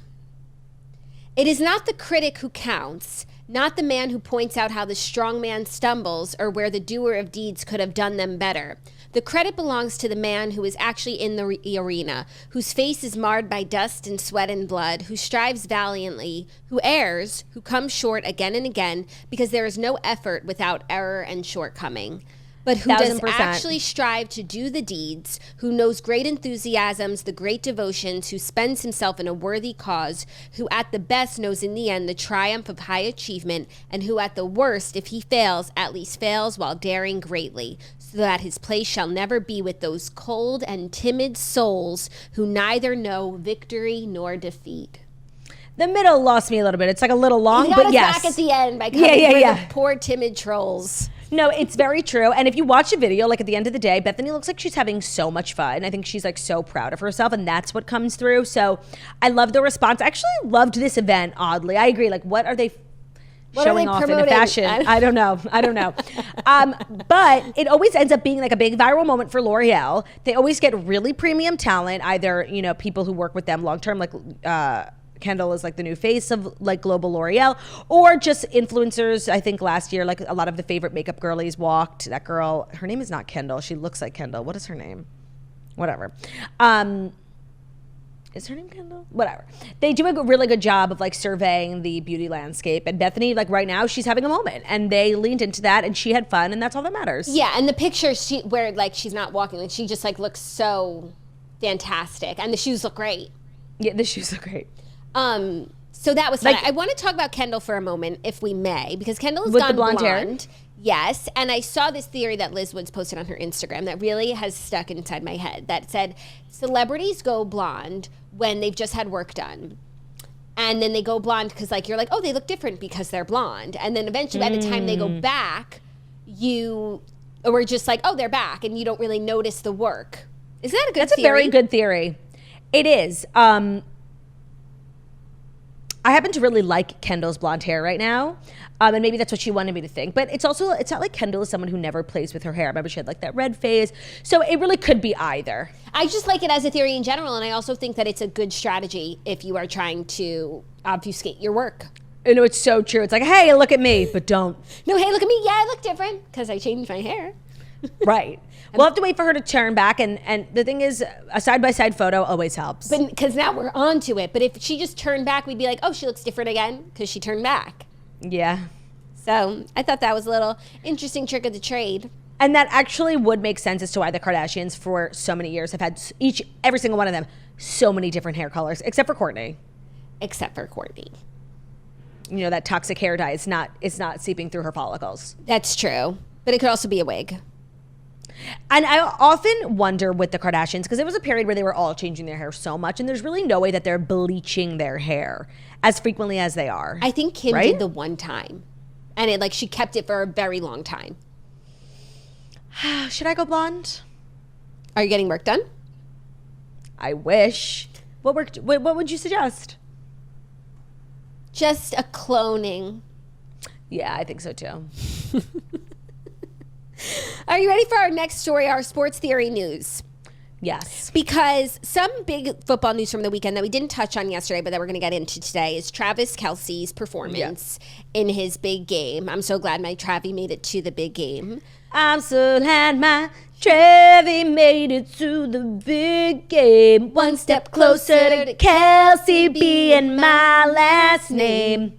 It is not the critic who counts, not the man who points out how the strong man stumbles or where the doer of deeds could have done them better. The credit belongs to the man who is actually in the arena, whose face is marred by dust and sweat and blood, who strives valiantly, who errs, who comes short again and again, because there is no effort without error and shortcoming. But who does actually strive to do the deeds, who knows great enthusiasms, the great devotions, who spends himself in a worthy cause, who at the best knows in the end the triumph of high achievement, and who at the worst, if he fails, at least fails while daring greatly, so that his place shall never be with those cold and timid souls who neither know victory nor defeat. The middle lost me a little bit. It's like a little long, but yes. Back at the end by coming for the poor timid trolls. No, it's very true. And if you watch a video, like at the end of the day, Bethany looks like she's having so much fun. I think she's like so proud of herself, and that's what comes through. So I love the response. I actually loved this event, oddly. I agree. Like, what are they showing off in a fashion? I don't know. But it always ends up being like a big viral moment for L'Oreal. They always get really premium talent, either, you know, people who work with them long term, like Kendall is like the new face of like global L'Oreal, or just influencers. I think last year, like a lot of the favorite makeup girlies walked. That girl, her name is not Kendall. She looks like Kendall. What is her name? Whatever. Is her name Kendall? Whatever. They do a really good job of like surveying the beauty landscape. And Bethany, like right now, she's having a moment, and they leaned into that, and she had fun, and that's all that matters. Yeah, and the picture where like she's not walking, like she just like looks so fantastic, and the shoes look great. Yeah, the shoes look great. So that was fun. Like, I want to talk about Kendall for a moment, if we may, because Kendall has with gone the blonde hair. Yes, and I saw this theory that Liz Woods posted on her Instagram that really has stuck inside my head, that said celebrities go blonde when they've just had work done. And then they go blonde because like you're like, oh, they look different because they're blonde. And then eventually by the time they go back, you were just like, oh, they're back, and you don't really notice the work. Is that a good theory? That's a very good theory. It is. I happen to really like Kendall's blonde hair right now. And maybe that's what she wanted me to think. But it's not like Kendall is someone who never plays with her hair. I remember she had like that red phase. So it really could be either. I just like it as a theory in general. And I also think that it's a good strategy if you are trying to obfuscate your work. You know, it's so true. It's like, hey, look at me, but don't. No, hey, look at me. Yeah, I look different because I changed my hair. Right. We'll have to wait for her to turn back. And the thing is, a side-by-side photo always helps. But because now we're on to it. But if she just turned back, we'd be like, oh, she looks different again because she turned back. Yeah. So I thought that was a little interesting trick of the trade. And that actually would make sense as to why the Kardashians for so many years have had every single one of them, so many different hair colors, except for Kourtney. You know, that toxic hair dye is not seeping through her follicles. That's true. But it could also be a wig. And I often wonder with the Kardashians, because there was a period where they were all changing their hair so much, and there's really no way that they're bleaching their hair as frequently as they are. I think Kim did the one time. And she kept it for a very long time. Should I go blonde? Are you getting work done? I wish. What would you suggest? Just a cloning. Yeah, I think so too. Are you ready for our next story, our sports theory news? Yes. Because some big football news from the weekend that we didn't touch on yesterday, but that we're going to get into today is Travis Kelce's performance in his big game. I'm so glad my Travi made it to the big game. I'm so glad my Travi made it to the big game. One step closer to Kelce being my last name.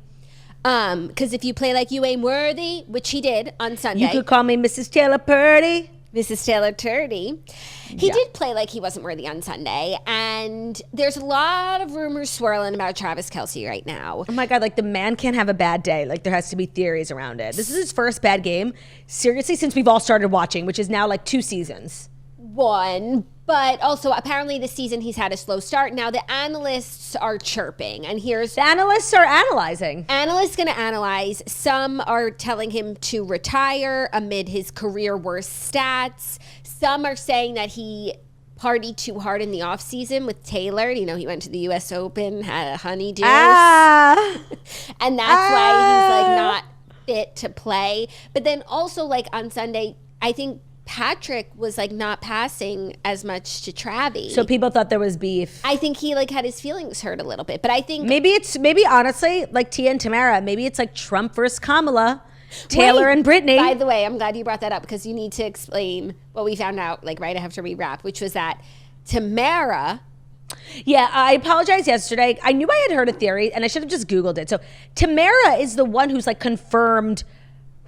Because if you play like you ain't worthy, which he did on Sunday. You could call me Mrs. Taylor Purdy. Mrs. Taylor Turdy. He did play like he wasn't worthy on Sunday. And there's a lot of rumors swirling about Travis Kelce right now. Oh my God, like the man can't have a bad day. Like there has to be theories around it. This is his first bad game, seriously, since we've all started watching, which is now like 2 seasons. But also apparently this season he's had a slow start. Now the analysts are chirping, and here's the analysts are analyzing. Analysts going to analyze. Some are telling him to retire amid his career worst stats. Some are saying that he partied too hard in the offseason with Taylor. You know, he went to the U.S. Open, had a honeydew, and that's why he's like not fit to play. But then also like on Sunday, I think Patrick was like not passing as much to Travi. So people thought there was beef. I think he like had his feelings hurt a little bit, but I think maybe honestly like Tia and Tamara, maybe it's like Trump versus Kamala, Taylor and Brittany. By the way, I'm glad you brought that up because you need to explain what we found out like right after we wrapped, which was that Tamara. Yeah, I apologize yesterday. I knew I had heard a theory and I should have just Googled it. So Tamara is the one who's like confirmed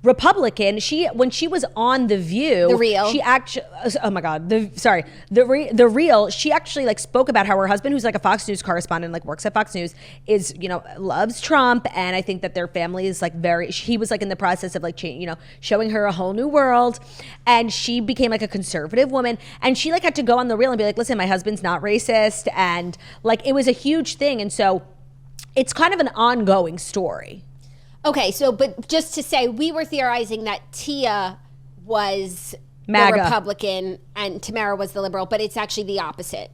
Republican. When she was on The View, The Real, she actually, oh my God, the Real, she actually like spoke about how her husband, who's like a Fox News correspondent, like works at Fox News, is, you know, loves Trump, and I think that their family is like he was like in the process of like showing her a whole new world, and she became like a conservative woman, and she like had to go on The Real and be like, listen, my husband's not racist, and like it was a huge thing, and so it's kind of an ongoing story. Okay, so, but just to say, we were theorizing that Tia was MAGA. The Republican and Tamara was the liberal, but it's actually the opposite.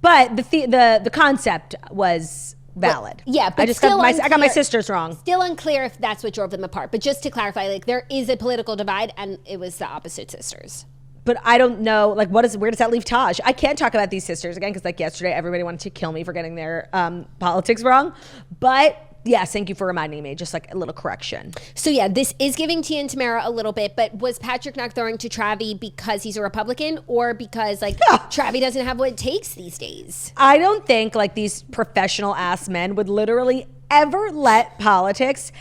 But the concept was valid. Yeah, but I got my sisters wrong. Still unclear if that's what drove them apart. But just to clarify, like there is a political divide, and it was the opposite sisters. But I don't know, like, where does that leave Taj? I can't talk about these sisters again because, like, yesterday everybody wanted to kill me for getting their politics wrong. But yes, thank you for reminding me. Just like a little correction. So yeah, this is giving Tia and Tamara a little bit, but was Patrick not throwing to Travi because he's a Republican or because like Travi doesn't have what it takes these days? I don't think like these professional ass men would literally ever let politics.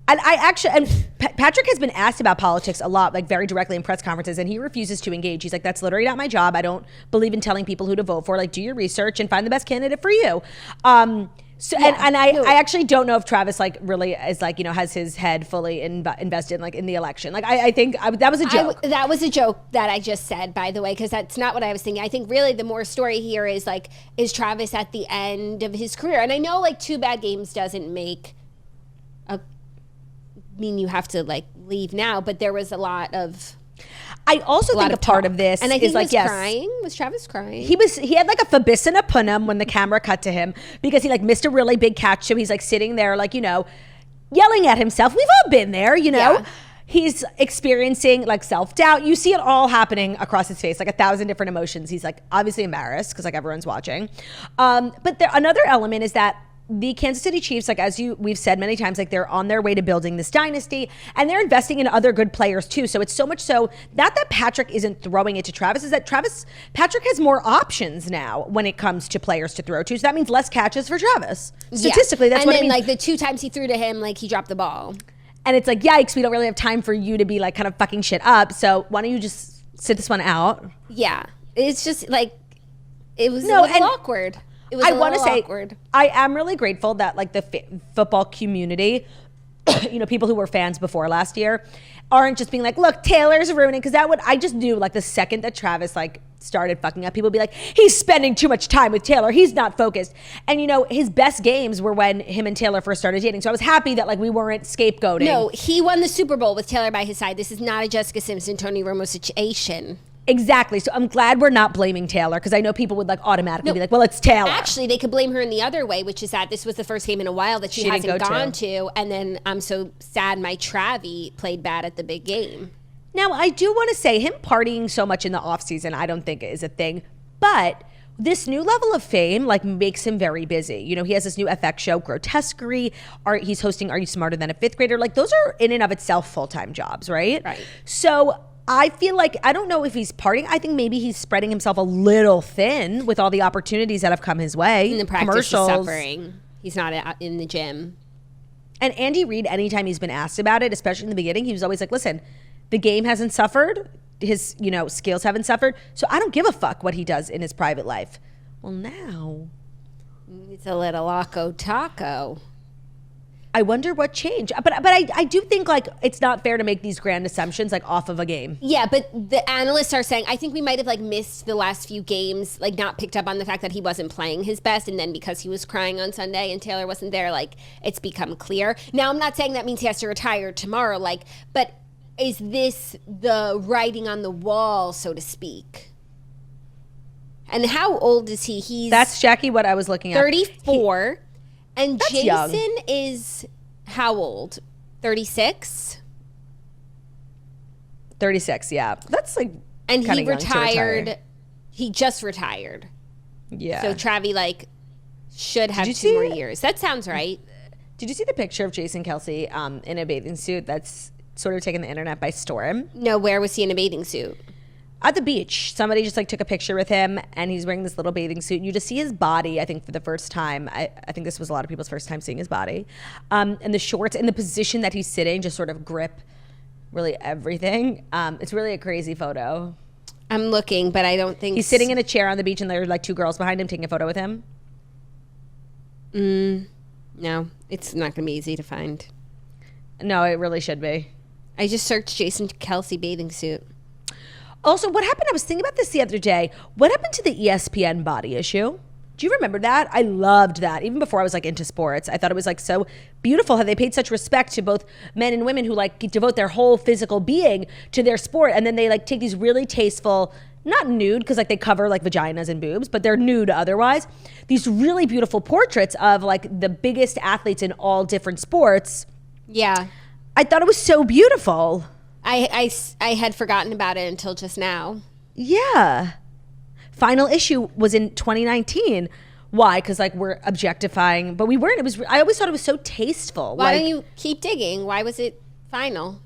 And Patrick has been asked about politics a lot, like very directly in press conferences, and he refuses to engage. He's like, that's literally not my job. I don't believe in telling people who to vote for. Like, do your research and find the best candidate for you. So yeah, I actually don't know if Travis like really is like, you know, has his head fully invested like in the election. Like I think that was a joke. That was a joke that I just said, by the way, because that's not what I was thinking. I think really the more story here is like, is Travis at the end of his career? And I know like 2 bad games doesn't mean you have to like leave now, but there was a lot of. I also think a part of this and I think is like, was crying. Was Travis crying? He had like a Fabissina Punham when the camera cut to him because he like missed a really big catch. So he's like sitting there like, you know, yelling at himself. We've all been there, you know. Yeah. He's experiencing like self-doubt. You see it all happening across his face, like 1,000 different emotions. He's like obviously embarrassed because like everyone's watching. But another element is that the Kansas City Chiefs, like we've said many times, like they're on their way to building this dynasty and they're investing in other good players too. So it's so much so not that Patrick isn't throwing it to Travis, is that Patrick has more options now when it comes to players to throw to. So that means less catches for Travis. Statistically, that's what it means. And then like the 2 times he threw to him, like he dropped the ball. And it's like, yikes, we don't really have time for you to be like kind of fucking shit up. So why don't you just sit this one out? Yeah. It's just like, it was a little awkward. I want to say, I am really grateful that like the football community, you know, people who were fans before last year aren't just being like, look, Taylor's ruining, because I just knew like the second that Travis like started fucking up, people would be like, he's spending too much time with Taylor, he's not focused. And you know, his best games were when him and Taylor first started dating. So I was happy that like we weren't scapegoating. No, he won the Super Bowl with Taylor by his side. This is not a Jessica Simpson, Tony Romo situation. Exactly. So I'm glad we're not blaming Taylor, because I know people would like automatically be like, well, it's Taylor. Actually, they could blame her in the other way, which is that this was the first game in a while that she hasn't gone to. And then I'm so sad my Travi played bad at the big game. Now, I do want to say him partying so much in the offseason, I don't think is a thing. But this new level of fame like makes him very busy. You know, he has this new FX show, Grotesquerie. He's hosting Are You Smarter Than a Fifth Grader? Like those are in and of itself full-time jobs, right? Right. So I feel like, I don't know if he's partying. I think maybe he's spreading himself a little thin with all the opportunities that have come his way. And the practice is suffering. He's not in the gym. And Andy Reid, anytime he's been asked about it, especially in the beginning, he was always like, listen, the game hasn't suffered. His, skills haven't suffered. So I don't give a fuck what he does in his private life. Well, now it's a little Loco Taco. I wonder what changed. But I do think like it's not fair to make these grand assumptions like off of a game. Yeah, but the analysts are saying, I think we might have like missed the last few games, like not picked up on the fact that he wasn't playing his best. And then because he was crying on Sunday and Taylor wasn't there, like it's become clear. Now, I'm not saying that means he has to retire tomorrow, but is this the writing on the wall, so to speak? And how old is he? That's, Jackie, what I was looking at. 34. And That's Jason young. is how old? 36? 36, yeah. That's like and kinda he young to retire. retired. He just retired. Yeah. So Travi like should have 2 more years. That sounds right. Did you see the picture of Jason Kelce in a bathing suit that's sort of taken the internet by storm? No, where was he in a bathing suit? At the beach. Somebody just like took a picture with him and he's wearing this little bathing suit. And you just see his body, I think, for the first time. I think this was a lot of people's first time seeing his body. And the shorts and the position that he's sitting just sort of grip really everything. It's really a crazy photo. I'm looking, but I don't think... He's sitting in a chair on the beach and there are like 2 girls behind him taking a photo with him. No, it's not going to be easy to find. No, it really should be. I just searched Jason Kelce bathing suit. Also, what happened, I was thinking about this the other day, what happened to the ESPN body issue? Do you remember that? I loved that. Even before I was like into sports, I thought it was like so beautiful how they paid such respect to both men and women who like devote their whole physical being to their sport. And then they like take these really tasteful, not nude, because like they cover like vaginas and boobs, but they're nude otherwise. These really beautiful portraits of like the biggest athletes in all different sports. Yeah. I thought it was so beautiful. I had forgotten about it until just now. Yeah. Final issue was in 2019. Why? Because like we're objectifying, but we weren't. I always thought it was so tasteful. Why don't you keep digging? Why was it final?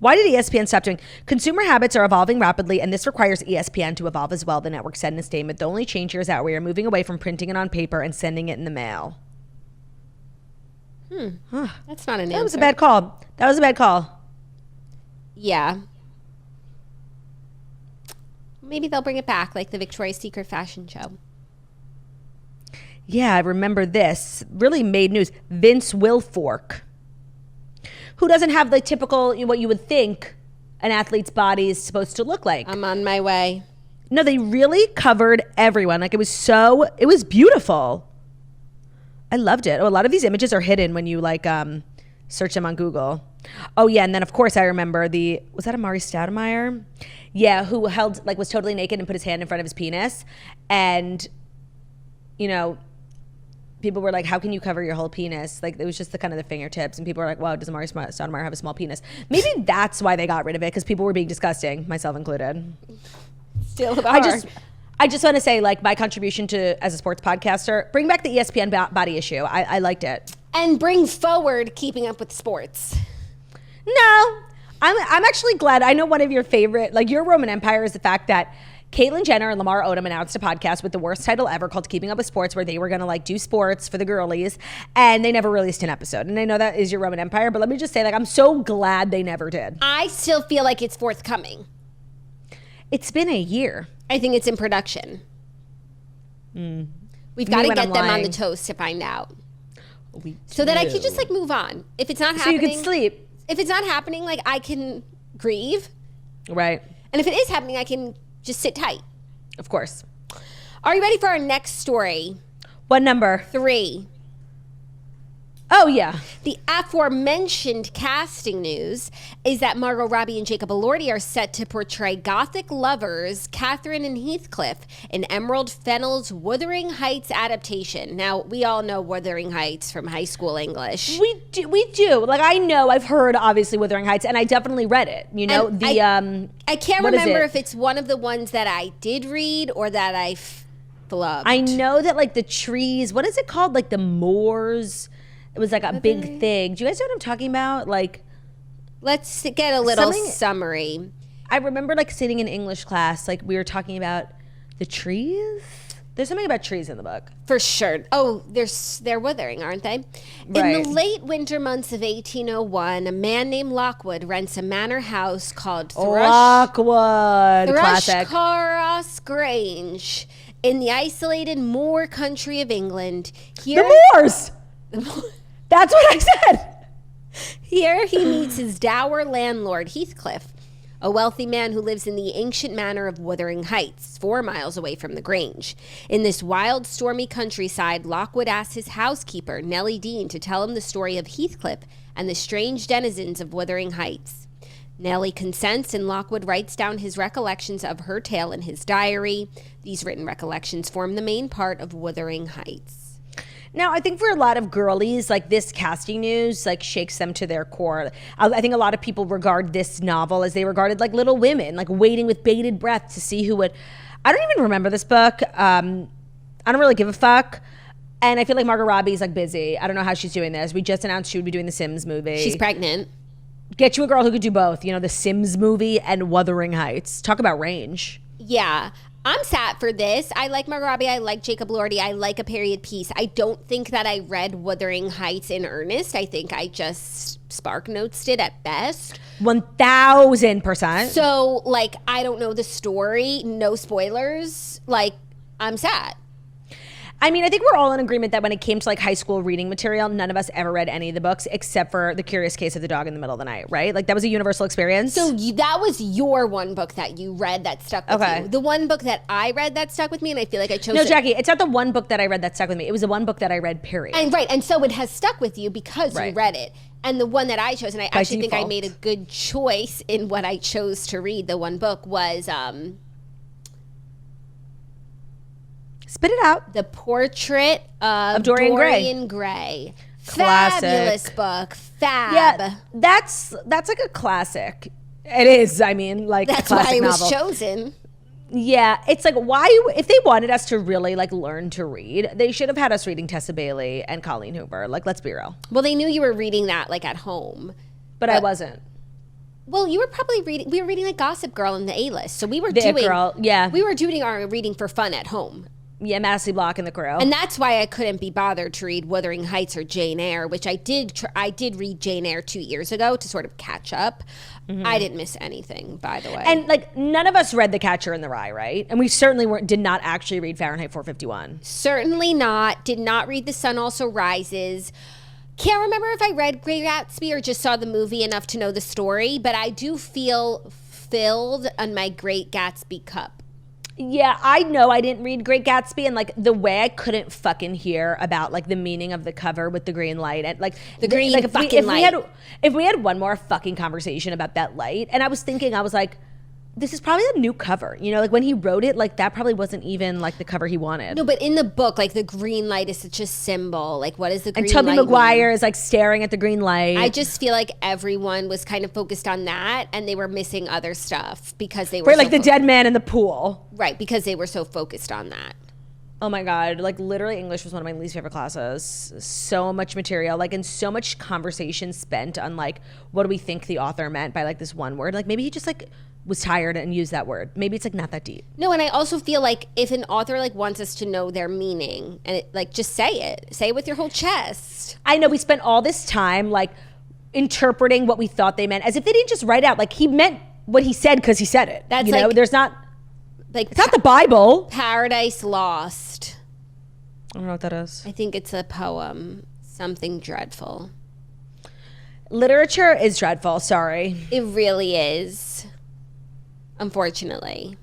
Why did ESPN stop doing? Consumer habits are evolving rapidly, and this requires ESPN to evolve as well, the network said in a statement. The only change here is that we are moving away from printing it on paper and sending it in the mail. That's not an answer. That was a bad call. That was a bad call. Yeah. Maybe they'll bring it back, like the Victoria's Secret fashion show. Yeah, I remember this. Really made news. Vince Wilfork, who doesn't have the typical, what you would think an athlete's body is supposed to look like. I'm on my way. No, they really covered everyone. Like it was beautiful. I loved it. Oh, a lot of these images are hidden when you like search them on Google. Oh yeah, and then of course I remember was that Amari Stoudemire? Yeah, who was totally naked and put his hand in front of his penis, and people were like, "How can you cover your whole penis?" Like it was just the kind of the fingertips, and people were like, "Wow, does Amari Stoudemire have a small penis?" Maybe that's why they got rid of it, because people were being disgusting, myself included. Still are. I just want to say, like, my contribution as a sports podcaster, bring back the ESPN body issue. I liked it. And bring forward Keeping Up with Sports. No, I'm actually glad. I know one of your favorite, like your Roman Empire is the fact that Caitlyn Jenner and Lamar Odom announced a podcast with the worst title ever called Keeping Up with Sports, where they were going to like do sports for the girlies, and they never released an episode. And I know that is your Roman Empire, but let me just say, like, I'm so glad they never did. I still feel like it's forthcoming. It's been a year. I think it's in production. We've got to get them on the toast to find out. So that I can just like move on. If it's not happening. So you can sleep. If it's not happening, like I can grieve. Right. And if it is happening, I can just sit tight. Of course. Are you ready for our next story? What number? 3. Oh, yeah. The aforementioned casting news is that Margot Robbie and Jacob Elordi are set to portray gothic lovers Catherine and Heathcliff in Emerald Fennell's Wuthering Heights adaptation. Now, we all know Wuthering Heights from high school English. We do. Like, I know, I've heard, obviously, Wuthering Heights, and I definitely read it. You know, I can't remember if it's one of the ones that I did read or that I flubbed. I know that, like, the trees, what is it called? Like, the moors. It was like a big thing. Do you guys know what I'm talking about? Like, let's get a little summary. I remember like sitting in English class, like we were talking about the trees. There's something about trees in the book. For sure. Oh, they're withering, aren't they? Right. In the late winter months of 1801, a man named Lockwood rents a manor house called Thrushcarross Grange in the isolated moor country of England. The moors! That's what I said. Here he meets his dour landlord, Heathcliff, a wealthy man who lives in the ancient manor of Wuthering Heights, 4 miles away from the Grange. In this wild, stormy countryside, Lockwood asks his housekeeper, Nellie Dean, to tell him the story of Heathcliff and the strange denizens of Wuthering Heights. Nellie consents, and Lockwood writes down his recollections of her tale in his diary. These written recollections form the main part of Wuthering Heights. Now, I think for a lot of girlies, like this casting news, like shakes them to their core. I think a lot of people regard this novel as they regarded like Little Women, like waiting with bated breath to see who would. I don't even remember this book. I don't really give a fuck. And I feel like Margot Robbie's like busy. I don't know how she's doing this. We just announced she would be doing the Sims movie. She's pregnant. Get you a girl who could do both, you know, the Sims movie and Wuthering Heights. Talk about range. Yeah. I'm sad for this. I like Margot Robbie. I like Jacob Elordi. I like a period piece. I don't think that I read Wuthering Heights in earnest. I think I just spark notes it at best. 1,000%. So, like, I don't know the story. No spoilers. Like, I'm sad. I mean, I think we're all in agreement that when it came to like high school reading material, none of us ever read any of the books except for The Curious Case of the Dog in the Middle of the Night, right? Like that was a universal experience. So that was your one book that you read that stuck with you. The one book that I read that stuck with me, and I feel like I chose No, Jackie, it's not the one book that I read that stuck with me. It was the one book that I read, period. And so it has stuck with you because you read it. And the one that I chose, and I actually think I made a good choice in what I chose to read, the one book was... Spit it out. The Portrait of Dorian Gray. Classic. Fabulous book. Fab. Yeah, that's like a classic. It is. I mean, like that's a classic why it was novel. chosen. Yeah, it's like why if they wanted us to really like learn to read, they should have had us reading Tessa Bailey and Colleen Hoover. Like, let's be real. Well, they knew you were reading that like at home, but I wasn't. Well, you were probably reading. We were reading like Gossip Girl and The A-List, so we were we were doing our reading for fun at home. Yeah, Massey Block and the Crew. And that's why I couldn't be bothered to read Wuthering Heights or Jane Eyre, which I did. I did read Jane Eyre 2 years ago to sort of catch up. Mm-hmm. I didn't miss anything, by the way. And like none of us read The Catcher in the Rye, right? And we certainly did not actually read Fahrenheit 451. Certainly not. Did not read The Sun Also Rises. Can't remember if I read Great Gatsby or just saw the movie enough to know the story, but I do feel filled on my Great Gatsby cup. Yeah, I know I didn't read Great Gatsby, and like the way I couldn't fucking hear about like the meaning of the cover with the green light and like the green like, light. If we had one more fucking conversation about that light, and I was thinking, I was like, this is probably a new cover. You know, like when he wrote it, like that probably wasn't even like the cover he wanted. No, but in the book, like the green light is such a symbol. Like what is the green light? And Tobey Maguire is like staring at the green light. I just feel like everyone was kind of focused on that and they were missing other stuff because they were like the dead man in the pool. Right, because they were so focused on that. Oh my God, like literally English was one of my least favorite classes. So much material, like and so much conversation spent on like what do we think the author meant by like this one word. Like maybe he just like was tired and used that word. Maybe it's like not that deep. No, and I also feel like if an author like wants us to know their meaning and it, like just say it with your whole chest. I know we spent all this time like interpreting what we thought they meant as if they didn't just write out like he meant what he said because he said it. That's you like, know, there's not like it's not the Bible. Paradise Lost. I don't know what that is. I think it's a poem. Something dreadful. Literature is dreadful. Sorry. It really is. Unfortunately.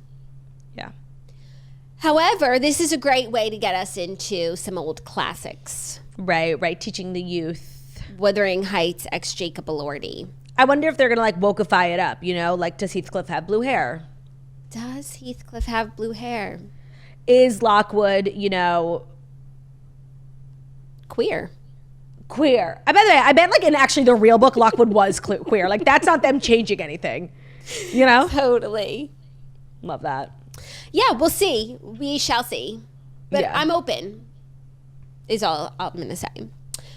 Yeah. However, this is a great way to get us into some old classics. Right. Teaching the youth Wuthering Heights ex Jacob Elordi. I wonder if they're going to like wokeify it up, you know? Like, does Heathcliff have blue hair? Does Heathcliff have blue hair? Is Lockwood, you know... Queer. By the way, I bet like in actually the real book, Lockwood was queer. Like, that's not them changing anything, you know? Totally. Love that. Yeah, we'll see. We shall see. But Yeah. I'm open, is all I'm going to say.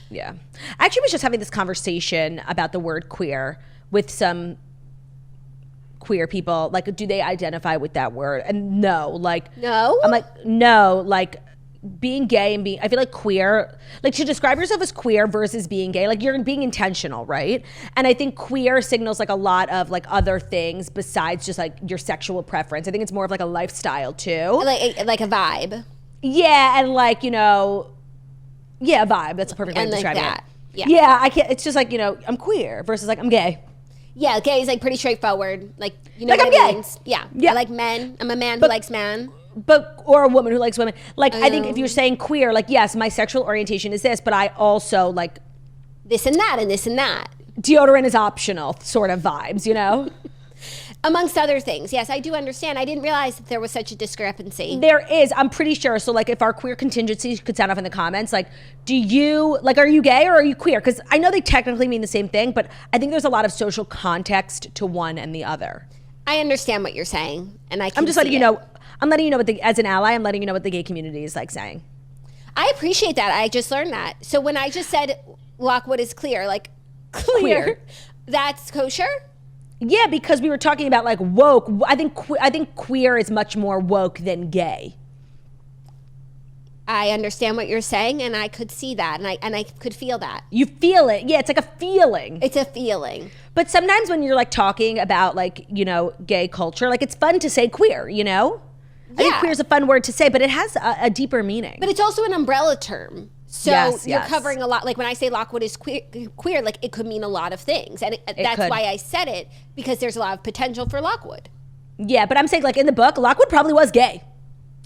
Yeah. I actually was just having this conversation about the word queer with some queer people. Like, do they identify with that word? And no, like... No? I'm like, no, like... being gay and being, I feel like queer, like to describe yourself as queer versus being gay, like you're being intentional, right? And I think queer signals like a lot of like other things besides just like your sexual preference. I think it's more of like a lifestyle too. Like a vibe. Yeah, and like, you know, yeah, a vibe. That's a perfect way And to like describe that. it. Yeah. Yeah, I can't, it's just like, you know, I'm queer versus like I'm gay. Yeah, gay is like pretty straightforward. Like, you know Like, what I'm it gay. means. Yeah. Yeah. I like men. I'm a man But- who likes man. But, or a woman who likes women. Like, I think if you're saying queer, like, yes, my sexual orientation is this, but I also like This and that and this and that. deodorant is optional sort of vibes, you know? Amongst other things. Yes, I do understand. I didn't realize that there was such a discrepancy. There is, I'm pretty sure. So like if our queer contingencies could sound off in the comments, like, do you, like, are you gay or are you queer? Because I know they technically mean the same thing, but I think there's a lot of social context to one and the other. I understand what you're saying. And I'm I'm just letting you know, I'm letting you know what as an ally, I'm letting you know what the gay community is like saying. I appreciate that. I just learned that. So when I just said Lockwood is clear, like Queer. that's kosher? Yeah, because we were talking about like woke. I think queer is much more woke than gay. I understand what you're saying, and I could see that, and I could feel that. You feel it. Yeah, it's like a feeling. It's a feeling. But sometimes when you're like talking about like, you know, gay culture, like it's fun to say queer, you know? I think Yeah. queer is a fun word to say, but it has a deeper meaning. But it's also an umbrella term. So Yes, you're yes. covering a lot. Like when I say Lockwood is queer, like it could mean a lot of things. And that's could. why I said it, because there's a lot of potential for Lockwood. Yeah, but I'm saying like in the book, Lockwood probably was gay,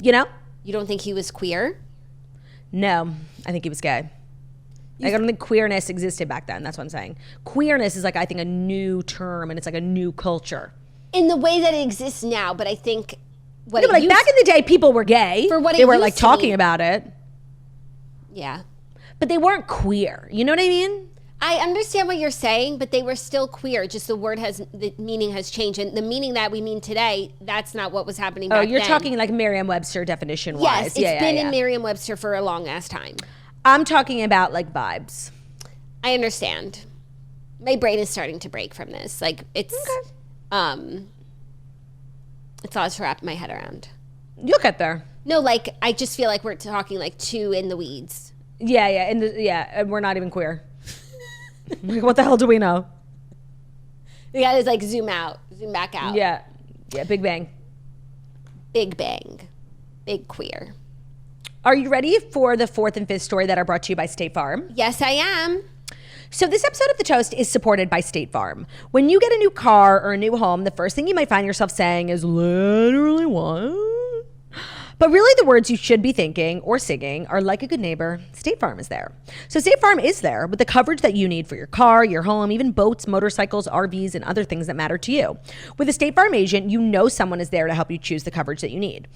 you know? You don't think he was queer? No, I think he was gay. I don't think queerness existed back then. That's what I'm saying. Queerness is like, I think, a new term, and it's like a new culture. In the way that it exists now, but I think what No, but like back in the day, people were gay. For what it they were used like to talking be. about it, Yeah. but they weren't queer. You know what I mean? I understand what you're saying, but they were still queer. Just the meaning has changed. And the meaning that we mean today, that's not what was happening back Oh, you're then. talking like Merriam-Webster definition wise. Yes, it's been yeah. in Merriam-Webster for a long ass time. I'm talking about like vibes. I understand. My brain is starting to break from this. Like it's it's a lot to wrap my head around. You'll get there. No, like I just feel like we're talking like too in the weeds. Yeah, and we're not even queer. Like, what the hell do we know? We gotta like zoom back out. Yeah, Big Bang. Big bang, big queer. Are you ready for the fourth and fifth story that are brought to you by State Farm? Yes, I am. So this episode of The Toast is supported by State Farm. When you get a new car or a new home, the first thing you might find yourself saying is literally what? But really the words you should be thinking or singing are like a good neighbor, State Farm is there. So State Farm is there with the coverage that you need for your car, your home, even boats, motorcycles, RVs, and other things that matter to you. With a State Farm agent, you know someone is there to help you choose the coverage that you need.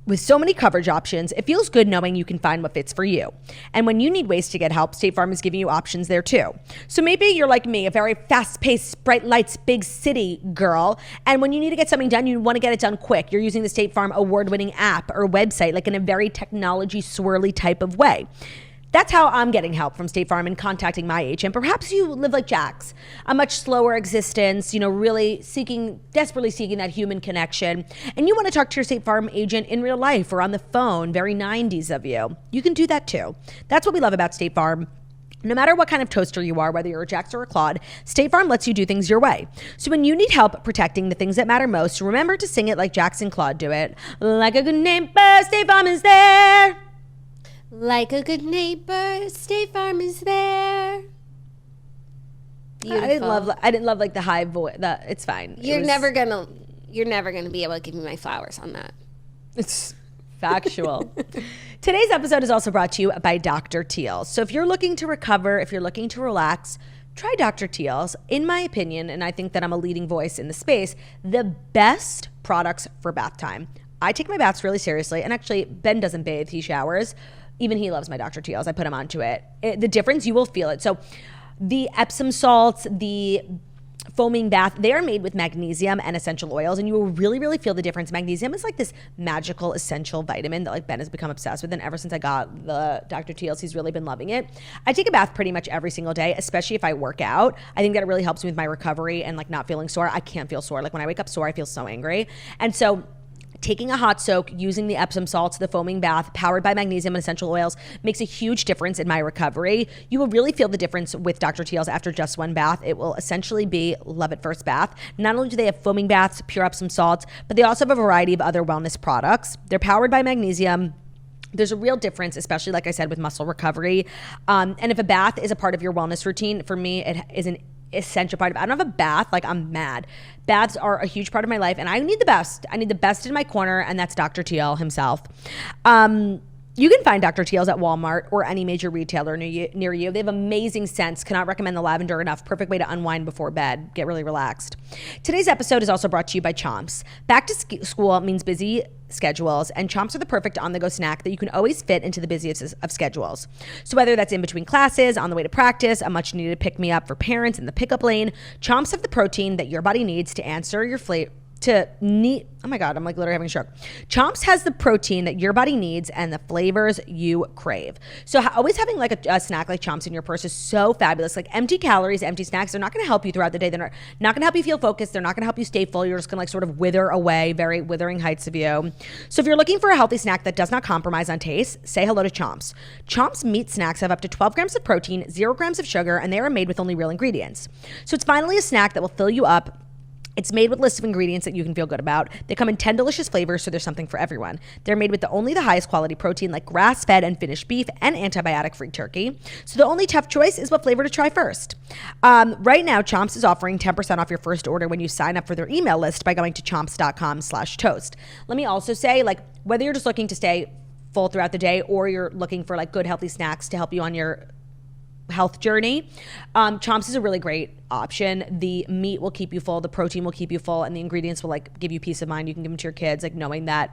With so many coverage options, it feels good knowing you can find what fits for you. And when you need ways to get help, State Farm is giving you options there too. So maybe you're like me, a very fast-paced, bright lights, big city girl, and when you need to get something done, you want to get it done quick. You're using the State Farm award-winning app or website, like in a very technology swirly type of way. That's how I'm getting help from State Farm and contacting my agent. Perhaps you live like Jax, a much slower existence, you know, really desperately seeking that human connection. And you want to talk to your State Farm agent in real life or on the phone, very 90s of you. You can do that too. That's what we love about State Farm. No matter what kind of toaster you are, whether you're a Jax or a Claude, State Farm lets you do things your way. So when you need help protecting the things that matter most, remember to sing it like Jax and Claude do it. Like a good neighbor, State Farm is there. Like a good neighbor, State Farm is there. Beautiful. I didn't love like the high voice. It's fine. You're never gonna be able to give me my flowers on that. It's Factual. Today's episode is also brought to you by Dr. Teal's. So if you're looking to recover, if you're looking to relax, try Dr. Teal's. In my opinion, and I think that I'm a leading voice in the space, the best products for bath time. I take my baths really seriously, and actually Ben doesn't bathe, he showers. Even he loves my Dr. Teal's. I put him onto it. The difference, you will feel it. So the Epsom salts, the foaming bath, they are made with magnesium and essential oils, and you will really, really feel the difference. Magnesium is like this magical essential vitamin that like Ben has become obsessed with, and ever since I got the Dr. Teal's, he's really been loving it. I take a bath pretty much every single day, especially if I work out. I think that it really helps me with my recovery and like not feeling sore. I can't feel sore. Like when I wake up sore, I feel so angry. And so taking a hot soak, using the Epsom salts, the foaming bath, powered by magnesium and essential oils, makes a huge difference in my recovery. You will really feel the difference with Dr. Teal's after just one bath. It will essentially be love at first bath. Not only do they have foaming baths, pure Epsom salts, but they also have a variety of other wellness products. They're powered by magnesium. There's a real difference, especially like I said, with muscle recovery. And if a bath is a part of your wellness routine, for me, it is an essential part of it. I don't have a bath, like I'm mad. Baths are a huge part of my life, and I need the best. I need the best in my corner, and that's Dr. Teal himself. You can find Dr. Teal's at Walmart or any major retailer near you. They have amazing scents. Cannot recommend the lavender enough. Perfect way to unwind before bed. Get really relaxed. Today's episode is also brought to you by Chomps. Back to school means busy schedules, and Chomps are the perfect on-the-go snack that you can always fit into the busiest of schedules. So whether that's in between classes, on the way to practice, a much-needed pick-me-up for parents in the pickup lane, Chomps have the protein that your body needs to answer your oh my God, I'm like literally having a stroke. Chomps has the protein that your body needs and the flavors you crave. So always having like a snack like Chomps in your purse is so fabulous. Like empty calories, empty snacks, they're not going to help you throughout the day. They're not going to help you feel focused. They're not going to help you stay full. You're just going to like sort of wither away, very withering heights of you. So if you're looking for a healthy snack that does not compromise on taste, say hello to Chomps. Chomps meat snacks have up to 12 grams of protein, 0 grams of sugar, and they are made with only real ingredients. So it's finally a snack that will fill you up. It's made with lists of ingredients that you can feel good about. They come in 10 delicious flavors, so there's something for everyone. They're made with only the highest quality protein like grass-fed and finished beef and antibiotic-free turkey. So the only tough choice is what flavor to try first. Right now, Chomps is offering 10% off your first order when you sign up for their email list by going to chomps.com/toast. Let me also say, like, whether you're just looking to stay full throughout the day or you're looking for like good healthy snacks to help you on your health journey, Chomps is a really great option. The meat will keep you full, the protein will keep you full, and the ingredients will like give you peace of mind. You can give them to your kids, like knowing that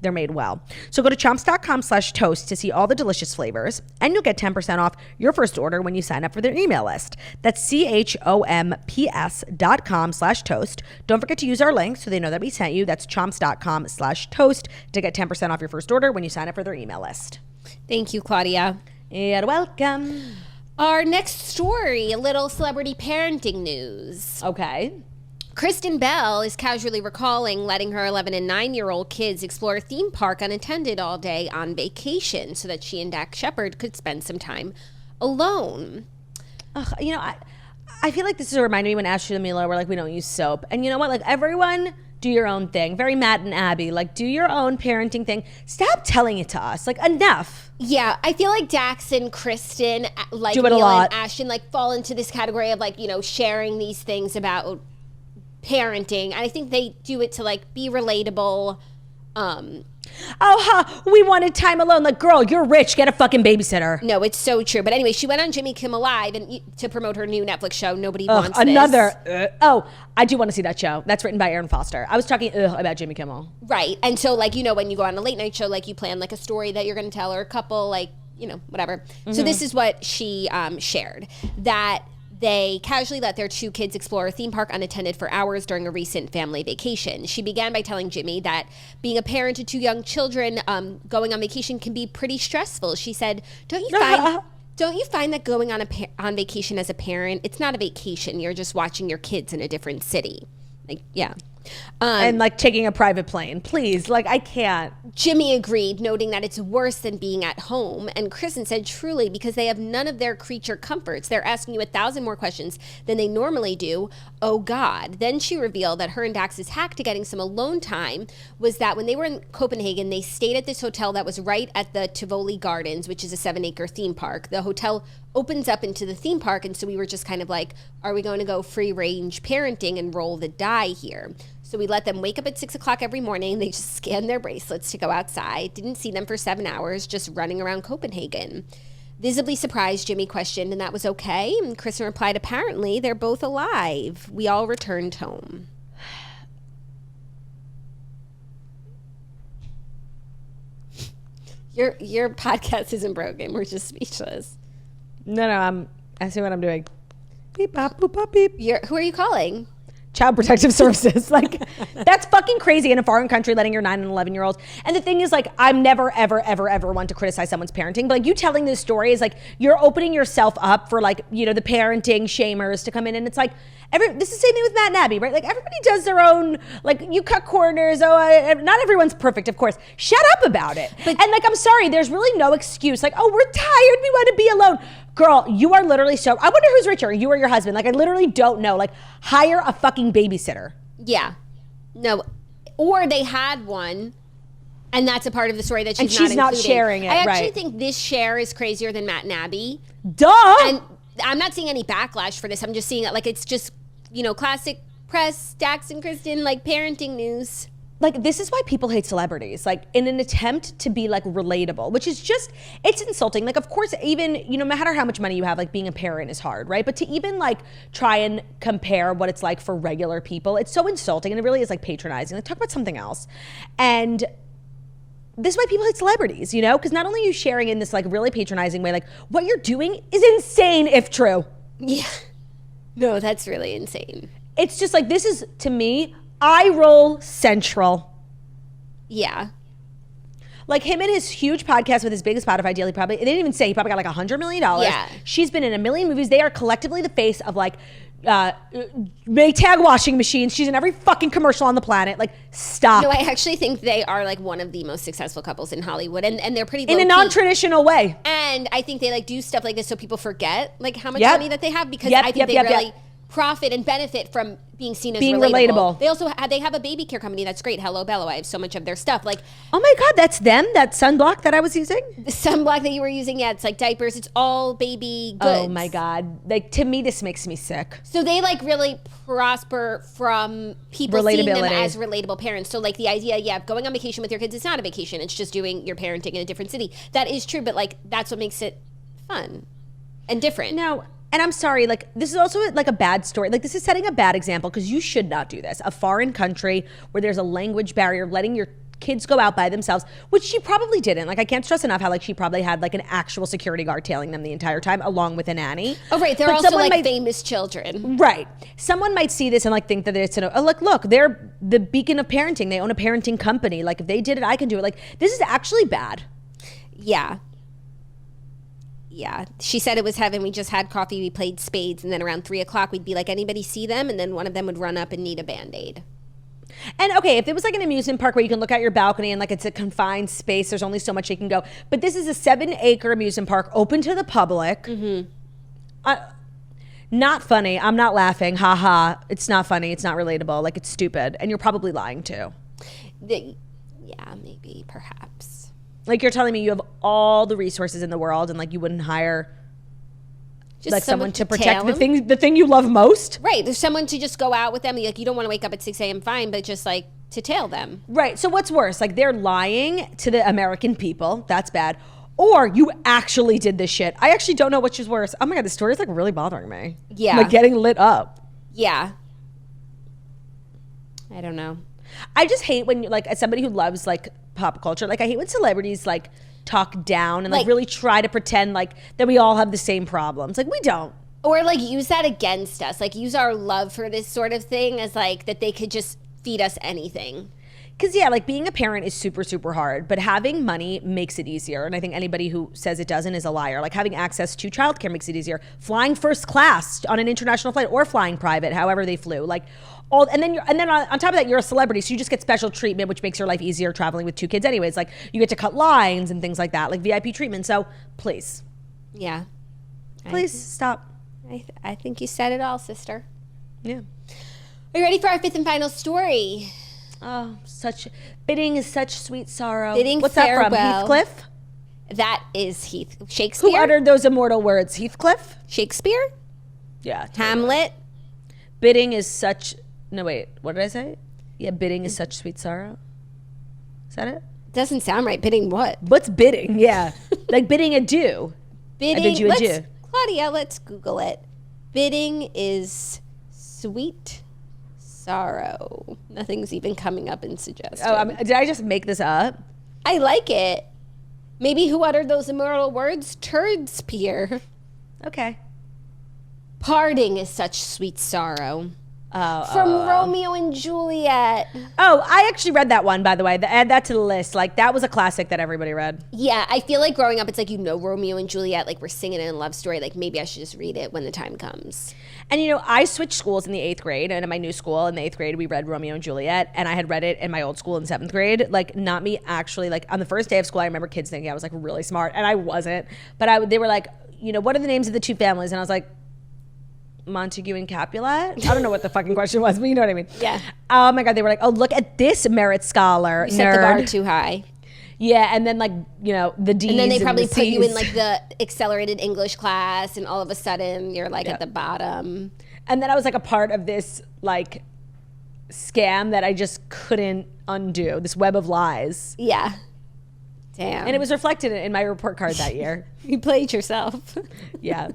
they're made well. So go to chomps.com/toast to see all the delicious flavors, and you'll get 10% off your first order when you sign up for their email list. That's chomps.com/toast. Don't forget to use our link so they know that we sent you. That's chomps.com/toast to get 10% off your first order when you sign up for their email list. Thank you, Claudia. You're welcome. Our next story, a little celebrity parenting news. Okay. Kristen Bell is casually recalling letting her 11 and 9-year-old kids explore a theme park unattended all day on vacation so that she and Shepard could spend some time alone. Ugh, you know, I feel like this is reminding me when Ashley and Mila were like, we don't use soap. And you know what? Like, everyone do your own thing. Very Matt and Abby. Like, do your own parenting thing. Stop telling it to us. Like, enough. Yeah, I feel like Dax and Kristen, like do it Mila a lot. and Ashton, like fall into this category of like, you know, sharing these things about parenting. And I think they do it to like be relatable. We wanted time alone. Like, girl, you're rich. Get a fucking babysitter. No, it's so true. But anyway, she went on Jimmy Kimmel Live and to promote her new Netflix show. Nobody wants another. this. I do want to see that show. That's written by Aaron Foster. I was talking about Jimmy Kimmel. Right. And so, like, you know, when you go on a late night show, like you plan like a story that you're going to tell or a couple, like, you know, whatever. Mm-hmm. So this is what she shared, that they casually let their 2 kids explore a theme park unattended for hours during a recent family vacation. She began by telling Jimmy that being a parent to 2 young children, going on vacation can be pretty stressful. She said, Don't you find that going on vacation as a parent, it's not a vacation. You're just watching your kids in a different city. Like, yeah. And like taking a private plane, please. Like, I can't. Jimmy agreed, noting that it's worse than being at home. And Kristen said, truly, because they have none of their creature comforts. They're asking you 1,000 more questions than they normally do. Oh, God. Then she revealed that her and Dax's hack to getting some alone time was that when they were in Copenhagen, they stayed at this hotel that was right at the Tivoli Gardens, which is a 7-acre theme park. The hotel opens up into the theme park, and so we were just kind of like, are we going to go free range parenting and roll the die here? So we let them wake up at 6 o'clock every morning. They just scanned their bracelets to go outside. Didn't see them for 7 hours, just running around Copenhagen. Visibly surprised, Jimmy questioned, and that was okay. And Kristen replied, apparently, they're both alive. We all returned home. Your podcast isn't broken. We're just speechless. No, I see what I'm doing. Beep, bop, boop, bop, beep. Who are you calling? Child Protective Services. Like, that's fucking crazy in a foreign country, letting your 9 and 11-year-olds. And the thing is, like, I'm never, ever, ever, ever one to criticize someone's parenting. But, like, you telling this story is, like, you're opening yourself up for, like, you know, the parenting shamers to come in. And it's like, this is the same thing with Matt and Abby, right? Like, everybody does their own, like, you cut corners. Not everyone's perfect, of course. Shut up about it. And, like, I'm sorry, there's really no excuse. Like, oh, we're tired. We want to be alone. Girl, you are literally I wonder who's richer, you or your husband. Like, I literally don't know. Like, hire a fucking babysitter. Yeah. No. Or they had one, and that's a part of the story that she's not sharing it. I actually think this share is crazier than Matt and Abby. Duh! And I'm not seeing any backlash for this. I'm just seeing it like it's just, you know, classic press, Dax and Kristen, like parenting news. Like, this is why people hate celebrities, like, in an attempt to be, like, relatable, which is just, it's insulting. Like, of course, even, you know, no matter how much money you have, like, being a parent is hard, right? But to even, like, try and compare what it's like for regular people, it's so insulting, and it really is, like, patronizing. Like, talk about something else. And this is why people hate celebrities, you know? Because not only are you sharing in this, like, really patronizing way, like, what you're doing is insane if true. Yeah. No, that's really insane. It's just, like, this is, to me, eye roll central. Yeah. Like, him and his huge podcast with his biggest Spotify deal, they didn't even say, he probably got like $100 million. Yeah. She's been in a million movies. They are collectively the face of, like, Maytag washing machines. She's in every fucking commercial on the planet. Like, stop. No, I actually think they are, like, one of the most successful couples in Hollywood, and they're pretty in a non-traditional way. And I think they, like, do stuff like this so people forget, like, how much money that they have, because I think they really profit and benefit from being seen as relatable. They also they have a baby care company that's great. Hello Bello. I have so much of their stuff. Like, oh my God, that's them? That sunblock that I was using? The sunblock that you were using, yeah, it's like diapers. It's all baby goods. Oh my God. Like, to me, this makes me sick. So they, like, really prosper from people seeing them as relatable parents. So, like, the idea, going on vacation with your kids, it's not a vacation. It's just doing your parenting in a different city. That is true, but, like, that's what makes it fun and different. Now, and I'm sorry, like, this is also, like, a bad story. Like, this is setting a bad example, because you should not do this. A foreign country where there's a language barrier, letting your kids go out by themselves, which she probably didn't. Like, I can't stress enough how, like, she probably had, like, an actual security guard tailing them the entire time, along with a nanny. Oh, right. They're also, like, famous children. Right. Someone might see this and, like, think that it's look, they're the beacon of parenting. They own a parenting company. Like, if they did it, I can do it. Like, this is actually bad. Yeah. Yeah, she said it was heaven. We just had coffee, we played spades, and then around 3 o'clock we'd be like, anybody see them? And then one of them would run up and need a Band-Aid. And okay, if it was like an amusement park where you can look out your balcony and, like, it's a confined space, there's only so much you can go. But this is a 7-acre amusement park open to the public. Mm-hmm. Not funny. I'm not laughing. Ha ha. It's not funny. It's not relatable. Like, it's stupid. And you're probably lying too. Yeah, maybe, perhaps. Like, you're telling me you have all the resources in the world and, like, you wouldn't hire just, like, someone to protect the thing you love most? Right. There's someone to just go out with them. Like, you don't want to wake up at 6 a.m. fine, but just, like, to tail them. Right. So what's worse? Like, they're lying to the American people. That's bad. Or you actually did this shit. I actually don't know which is worse. Oh my God, this story is, like, really bothering me. Yeah. Like, getting lit up. Yeah. I don't know. I just hate when, like, as somebody who loves, like, pop culture, like, I hate when celebrities, like, talk down and, like, really try to pretend, like, that we all have the same problems. Like, we don't. Or, like, use that against us. Like, use our love for this sort of thing as, like, that they could just feed us anything. Because, yeah, like, being a parent is super, super hard, but having money makes it easier. And I think anybody who says it doesn't is a liar. Like, having access to childcare makes it easier. Flying first class on an international flight or flying private, however they flew. Like, and then on top of that, you're a celebrity, so you just get special treatment, which makes your life easier traveling with 2 kids anyways. Like, you get to cut lines and things like that, like VIP treatment. So, please. Yeah. Please stop. I think you said it all, sister. Yeah. Are you ready for our 5th and final story? Oh, bidding is such sweet sorrow. Bidding What's farewell. that from, Heathcliff? That is Shakespeare. Who uttered those immortal words? Heathcliff? Shakespeare? Yeah. Hamlet? Bidding is such... No, wait. What did I say? Yeah, bidding is such sweet sorrow. Is that it? Doesn't sound right. Bidding what? What's bidding? Yeah. Like bidding adieu. Bidding. I bid you adieu. Claudia, let's Google it. Bidding is sweet sorrow. Nothing's even coming up in suggestions. Oh, did I just make this up? I like it. Maybe who uttered those immortal words? Turdspere. Okay. Parting is such sweet sorrow. From Romeo and Juliet. Oh, I actually read that one, by the way. Add that to the list. Like, that was a classic that everybody read. Yeah, I feel like growing up, it's like, Romeo and Juliet, like we're singing it in a love story. Like maybe I should just read it when the time comes. And I switched schools in the 8th grade, and in my new school in the 8th grade, we read Romeo and Juliet, and I had read it in my old school in 7th grade. Like, not me actually. Like, on the first day of school, I remember kids thinking I was like really smart, and I wasn't. But they were like, what are the names of the two families? And I was like, Montague and Capulet? I don't know what the fucking question was, but you know what I mean. Yeah. Oh my God, they were like, oh, look at this merit scholar. You set the bar too high. Yeah, and then like, the D's and then they probably the put you in C's. like the accelerated English class, and all of a sudden you're like at the bottom. And then I was like a part of this like scam that I just couldn't undo, this web of lies. Yeah. Damn. And it was reflected in my report card that year. You played yourself. Yeah.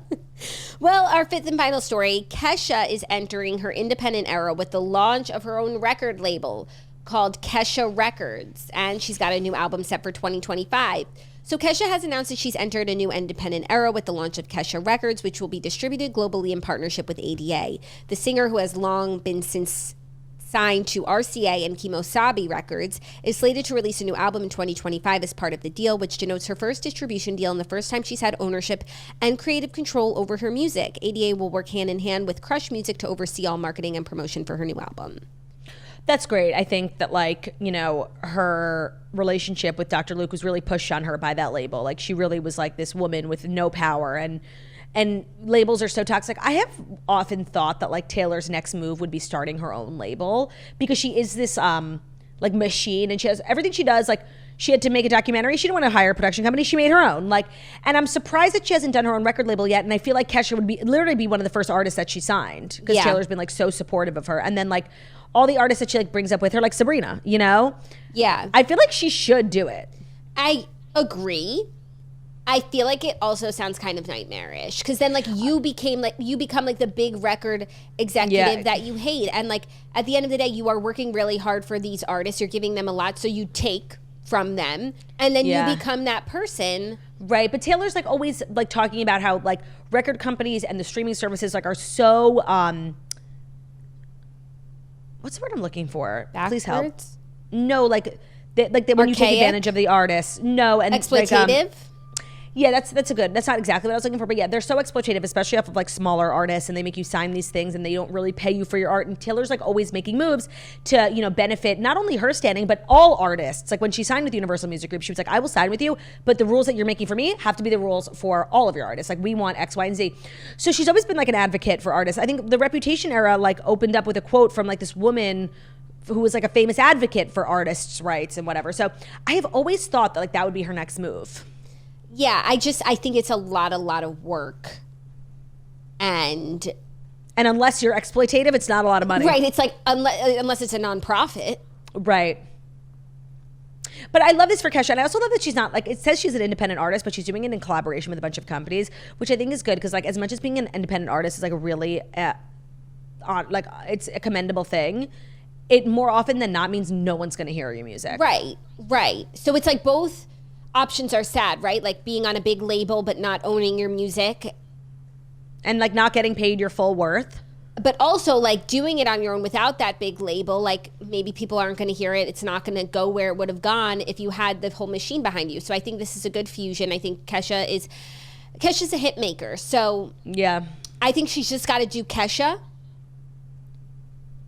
Well, our fifth and final story, Kesha is entering her independent era with the launch of her own record label called Kesha Records, and she's got a new album set for 2025. So Kesha has announced that she's entered a new independent era with the launch of Kesha Records, which will be distributed globally in partnership with ADA. The singer, who has long been signed to RCA and Kimosabi Records, is slated to release a new album in 2025 as part of the deal, which denotes her first distribution deal and the first time she's had ownership and creative control over her music. ADA will work hand in hand with Crush Music to oversee all marketing and promotion for her new album. That's great. I think that her relationship with Dr. Luke was really pushed on her by that label. Like, she really was like this woman with no power, and labels are so toxic. I have often thought that like Taylor's next move would be starting her own label, because she is this like machine, and she has everything she does. Like, she had to make a documentary. She didn't want to hire a production company. She made her own. Like, and I'm surprised that she hasn't done her own record label yet. And I feel like Kesha would literally be one of the first artists that she signed, because Taylor's been like so supportive of her. And then like all the artists that she like brings up with her, like Sabrina, Yeah. I feel like she should do it. I agree. I feel like it also sounds kind of nightmarish, because then like you become like the big record executive that you hate, and like at the end of the day you are working really hard for these artists, you're giving them a lot, so you take from them, and then you become that person. Right, but Taylor's like always like talking about how like record companies and the streaming services like are so what's the word I'm looking for? Backwards? Please help. No, when you take advantage of the artists. No, and exploitative. Yeah, that's not exactly what I was looking for, but yeah, they're so exploitative, especially off of like smaller artists, and they make you sign these things and they don't really pay you for your art. And Taylor's like always making moves to, benefit not only her standing, but all artists. Like when she signed with Universal Music Group, she was like, I will sign with you, but the rules that you're making for me have to be the rules for all of your artists. Like, we want X, Y, and Z. So she's always been like an advocate for artists. I think the Reputation era like opened up with a quote from like this woman who was like a famous advocate for artists' rights and whatever. So I have always thought that like that would be her next move. Yeah, I think it's a lot of work. And unless you're exploitative, it's not a lot of money. Right, it's like unless it's a nonprofit. Right. But I love this for Kesha, and I also love that she's not like, it says she's an independent artist, but she's doing it in collaboration with a bunch of companies, which I think is good, because like as much as being an independent artist is like a really like it's a commendable thing, it more often than not means no one's going to hear your music. Right. So it's like both options are sad, right? Like being on a big label but not owning your music, and like not getting paid your full worth, but also like doing it on your own without that big label. Like maybe people aren't going to hear it, it's not going to go where it would have gone if you had the whole machine behind you. So I think this is a good fusion. I think Kesha's a hit maker, so yeah, I think she's just got to do Kesha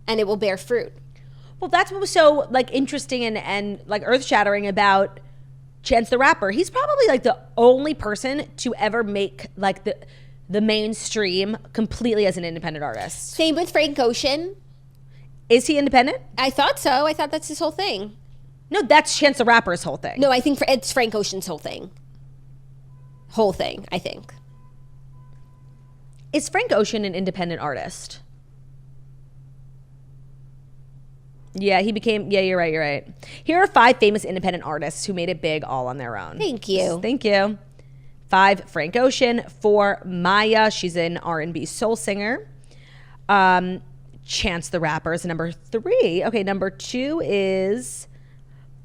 and it will bear fruit. Well, that's what was so like interesting and like earth-shattering about Chance the Rapper. He's probably like the only person to ever make like the mainstream completely as an independent artist. Same with Frank Ocean. Is he independent? I thought so. I thought that's his whole thing. No, that's Chance the Rapper's whole thing. No, I think it's Frank Ocean's whole thing. I think. Is Frank Ocean an independent artist? Yeah, he became, yeah, you're right. Here are 5 famous independent artists who made it big all on their own. Thank you. Thank you. 5, Frank Ocean. 4, Maya. She's an R&B soul singer. Chance the Rapper is number 3. Okay, number 2 is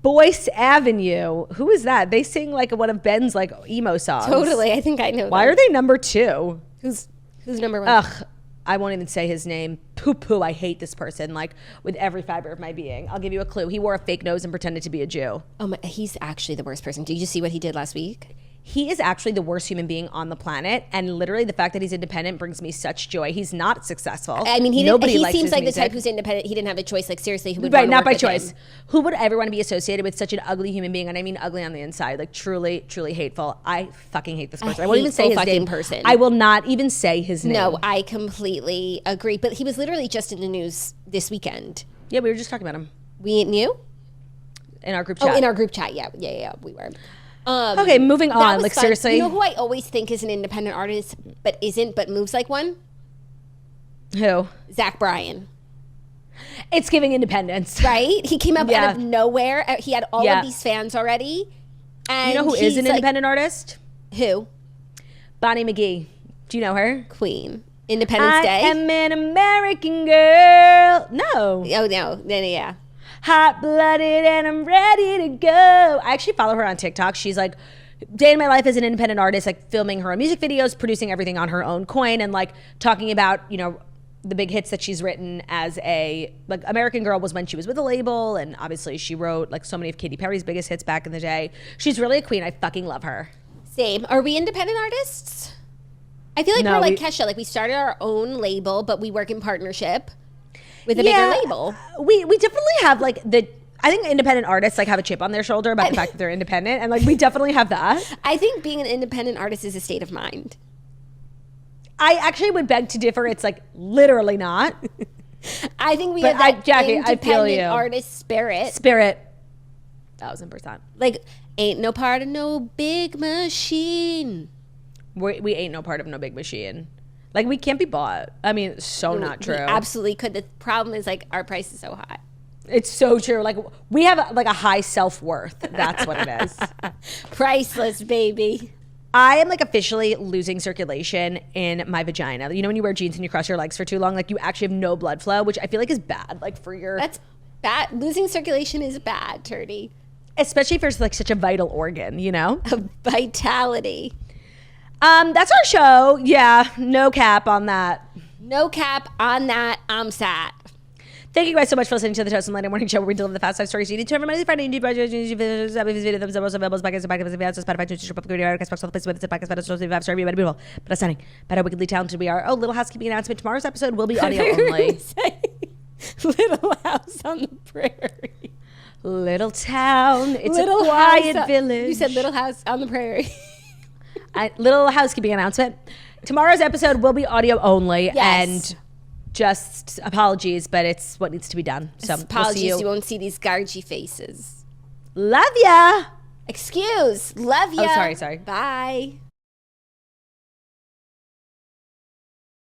Boyce Avenue. Who is that? They sing like one of Ben's like emo songs. Totally, I think I know. Why are they number 2? Who's number 1? Ugh, I won't even say his name. Poo, I hate this person, like, with every fiber of my being. I'll give you a clue. He wore a fake nose and pretended to be a Jew. Oh my, he's actually the worst person. Did you see what he did last week? He is actually the worst human being on the planet, and literally the fact that he's independent brings me such joy. He's not successful. I mean, he seems like the type who's independent. He didn't have a choice. Like, seriously, who would want to not work by with choice. him? Who would ever want to be associated with such an ugly human being? And I mean ugly on the inside, like truly, truly hateful. I fucking hate this person. I won't even say his name. Person. I will not even say his name. No, I completely agree. But he was literally just in the news this weekend. Yeah, we were just talking about him. We knew? In our group chat. Oh, in our group chat. Yeah, we were. Okay, moving on. Like, fun. seriously. You know who I always think is an independent artist, but isn't, but moves like one? Who? Zach Bryan. It's giving independence. Right? He came up out of nowhere. He had all of these fans already. And you know who is an independent artist? Who? Bonnie McGee. Do you know her? Queen. Independence Day? I am an American girl. No. Oh, no. Yeah. Hot-blooded and I'm ready to go. I actually follow her on TikTok. She's like, day in my life as an independent artist, like filming her own music videos, producing everything on her own coin, and like talking about, you know, the big hits that she's written as a, like, American Girl was when she was with a label, and obviously she wrote like so many of Katy Perry's biggest hits back in the day. She's really a queen. I fucking love her. Same. Are we independent artists? I feel like we're like Kesha. Like, we started our own label, but we work in partnership with a bigger label. We definitely have like I think independent artists like have a chip on their shoulder about the fact that they're independent, and like we definitely have that. I think being an independent artist is a state of mind. I actually would beg to differ. It's like literally not. I think we have that Jackie, independent artist spirit. 1,000%. Like, ain't no part of no big machine. We ain't no part of no big machine. Like, we can't be bought. I mean, not true. We absolutely could. The problem is, like, our price is so high. It's so true. Like, we have like a high self-worth. That's what it is. Priceless, baby. I am like officially losing circulation in my vagina. You know when you wear jeans and you cross your legs for too long, like you actually have no blood flow, which I feel like is bad. Like for your... That's bad. Losing circulation is bad, Turdy. Especially for like such a vital organ, you know? Vitality. That's our show. Yeah, no cap on that. No cap on that. I'm sad. Thank you guys so much for listening to the Toast and Monday Morning Show, where we deliver the fast 5 stories you need to every Monday, Friday, and video thumbs up, also available as podcast, Spotify, Twitch, Public Radio, Castbox, all the places where it's a podcast, but it's supposed to be 5-star review, beautiful, but stunning, but wickedly talented we are. Oh, little housekeeping announcement. Tomorrow's episode will be audio only. Little house on the prairie. Little town. It's little a quiet village. You said little house on the prairie. Little housekeeping announcement. Tomorrow's episode will be audio only, and just apologies, but it's what needs to be done. So apologies, you won't see these gargy faces. Love ya. Excuse. Love ya. Oh, sorry. Bye.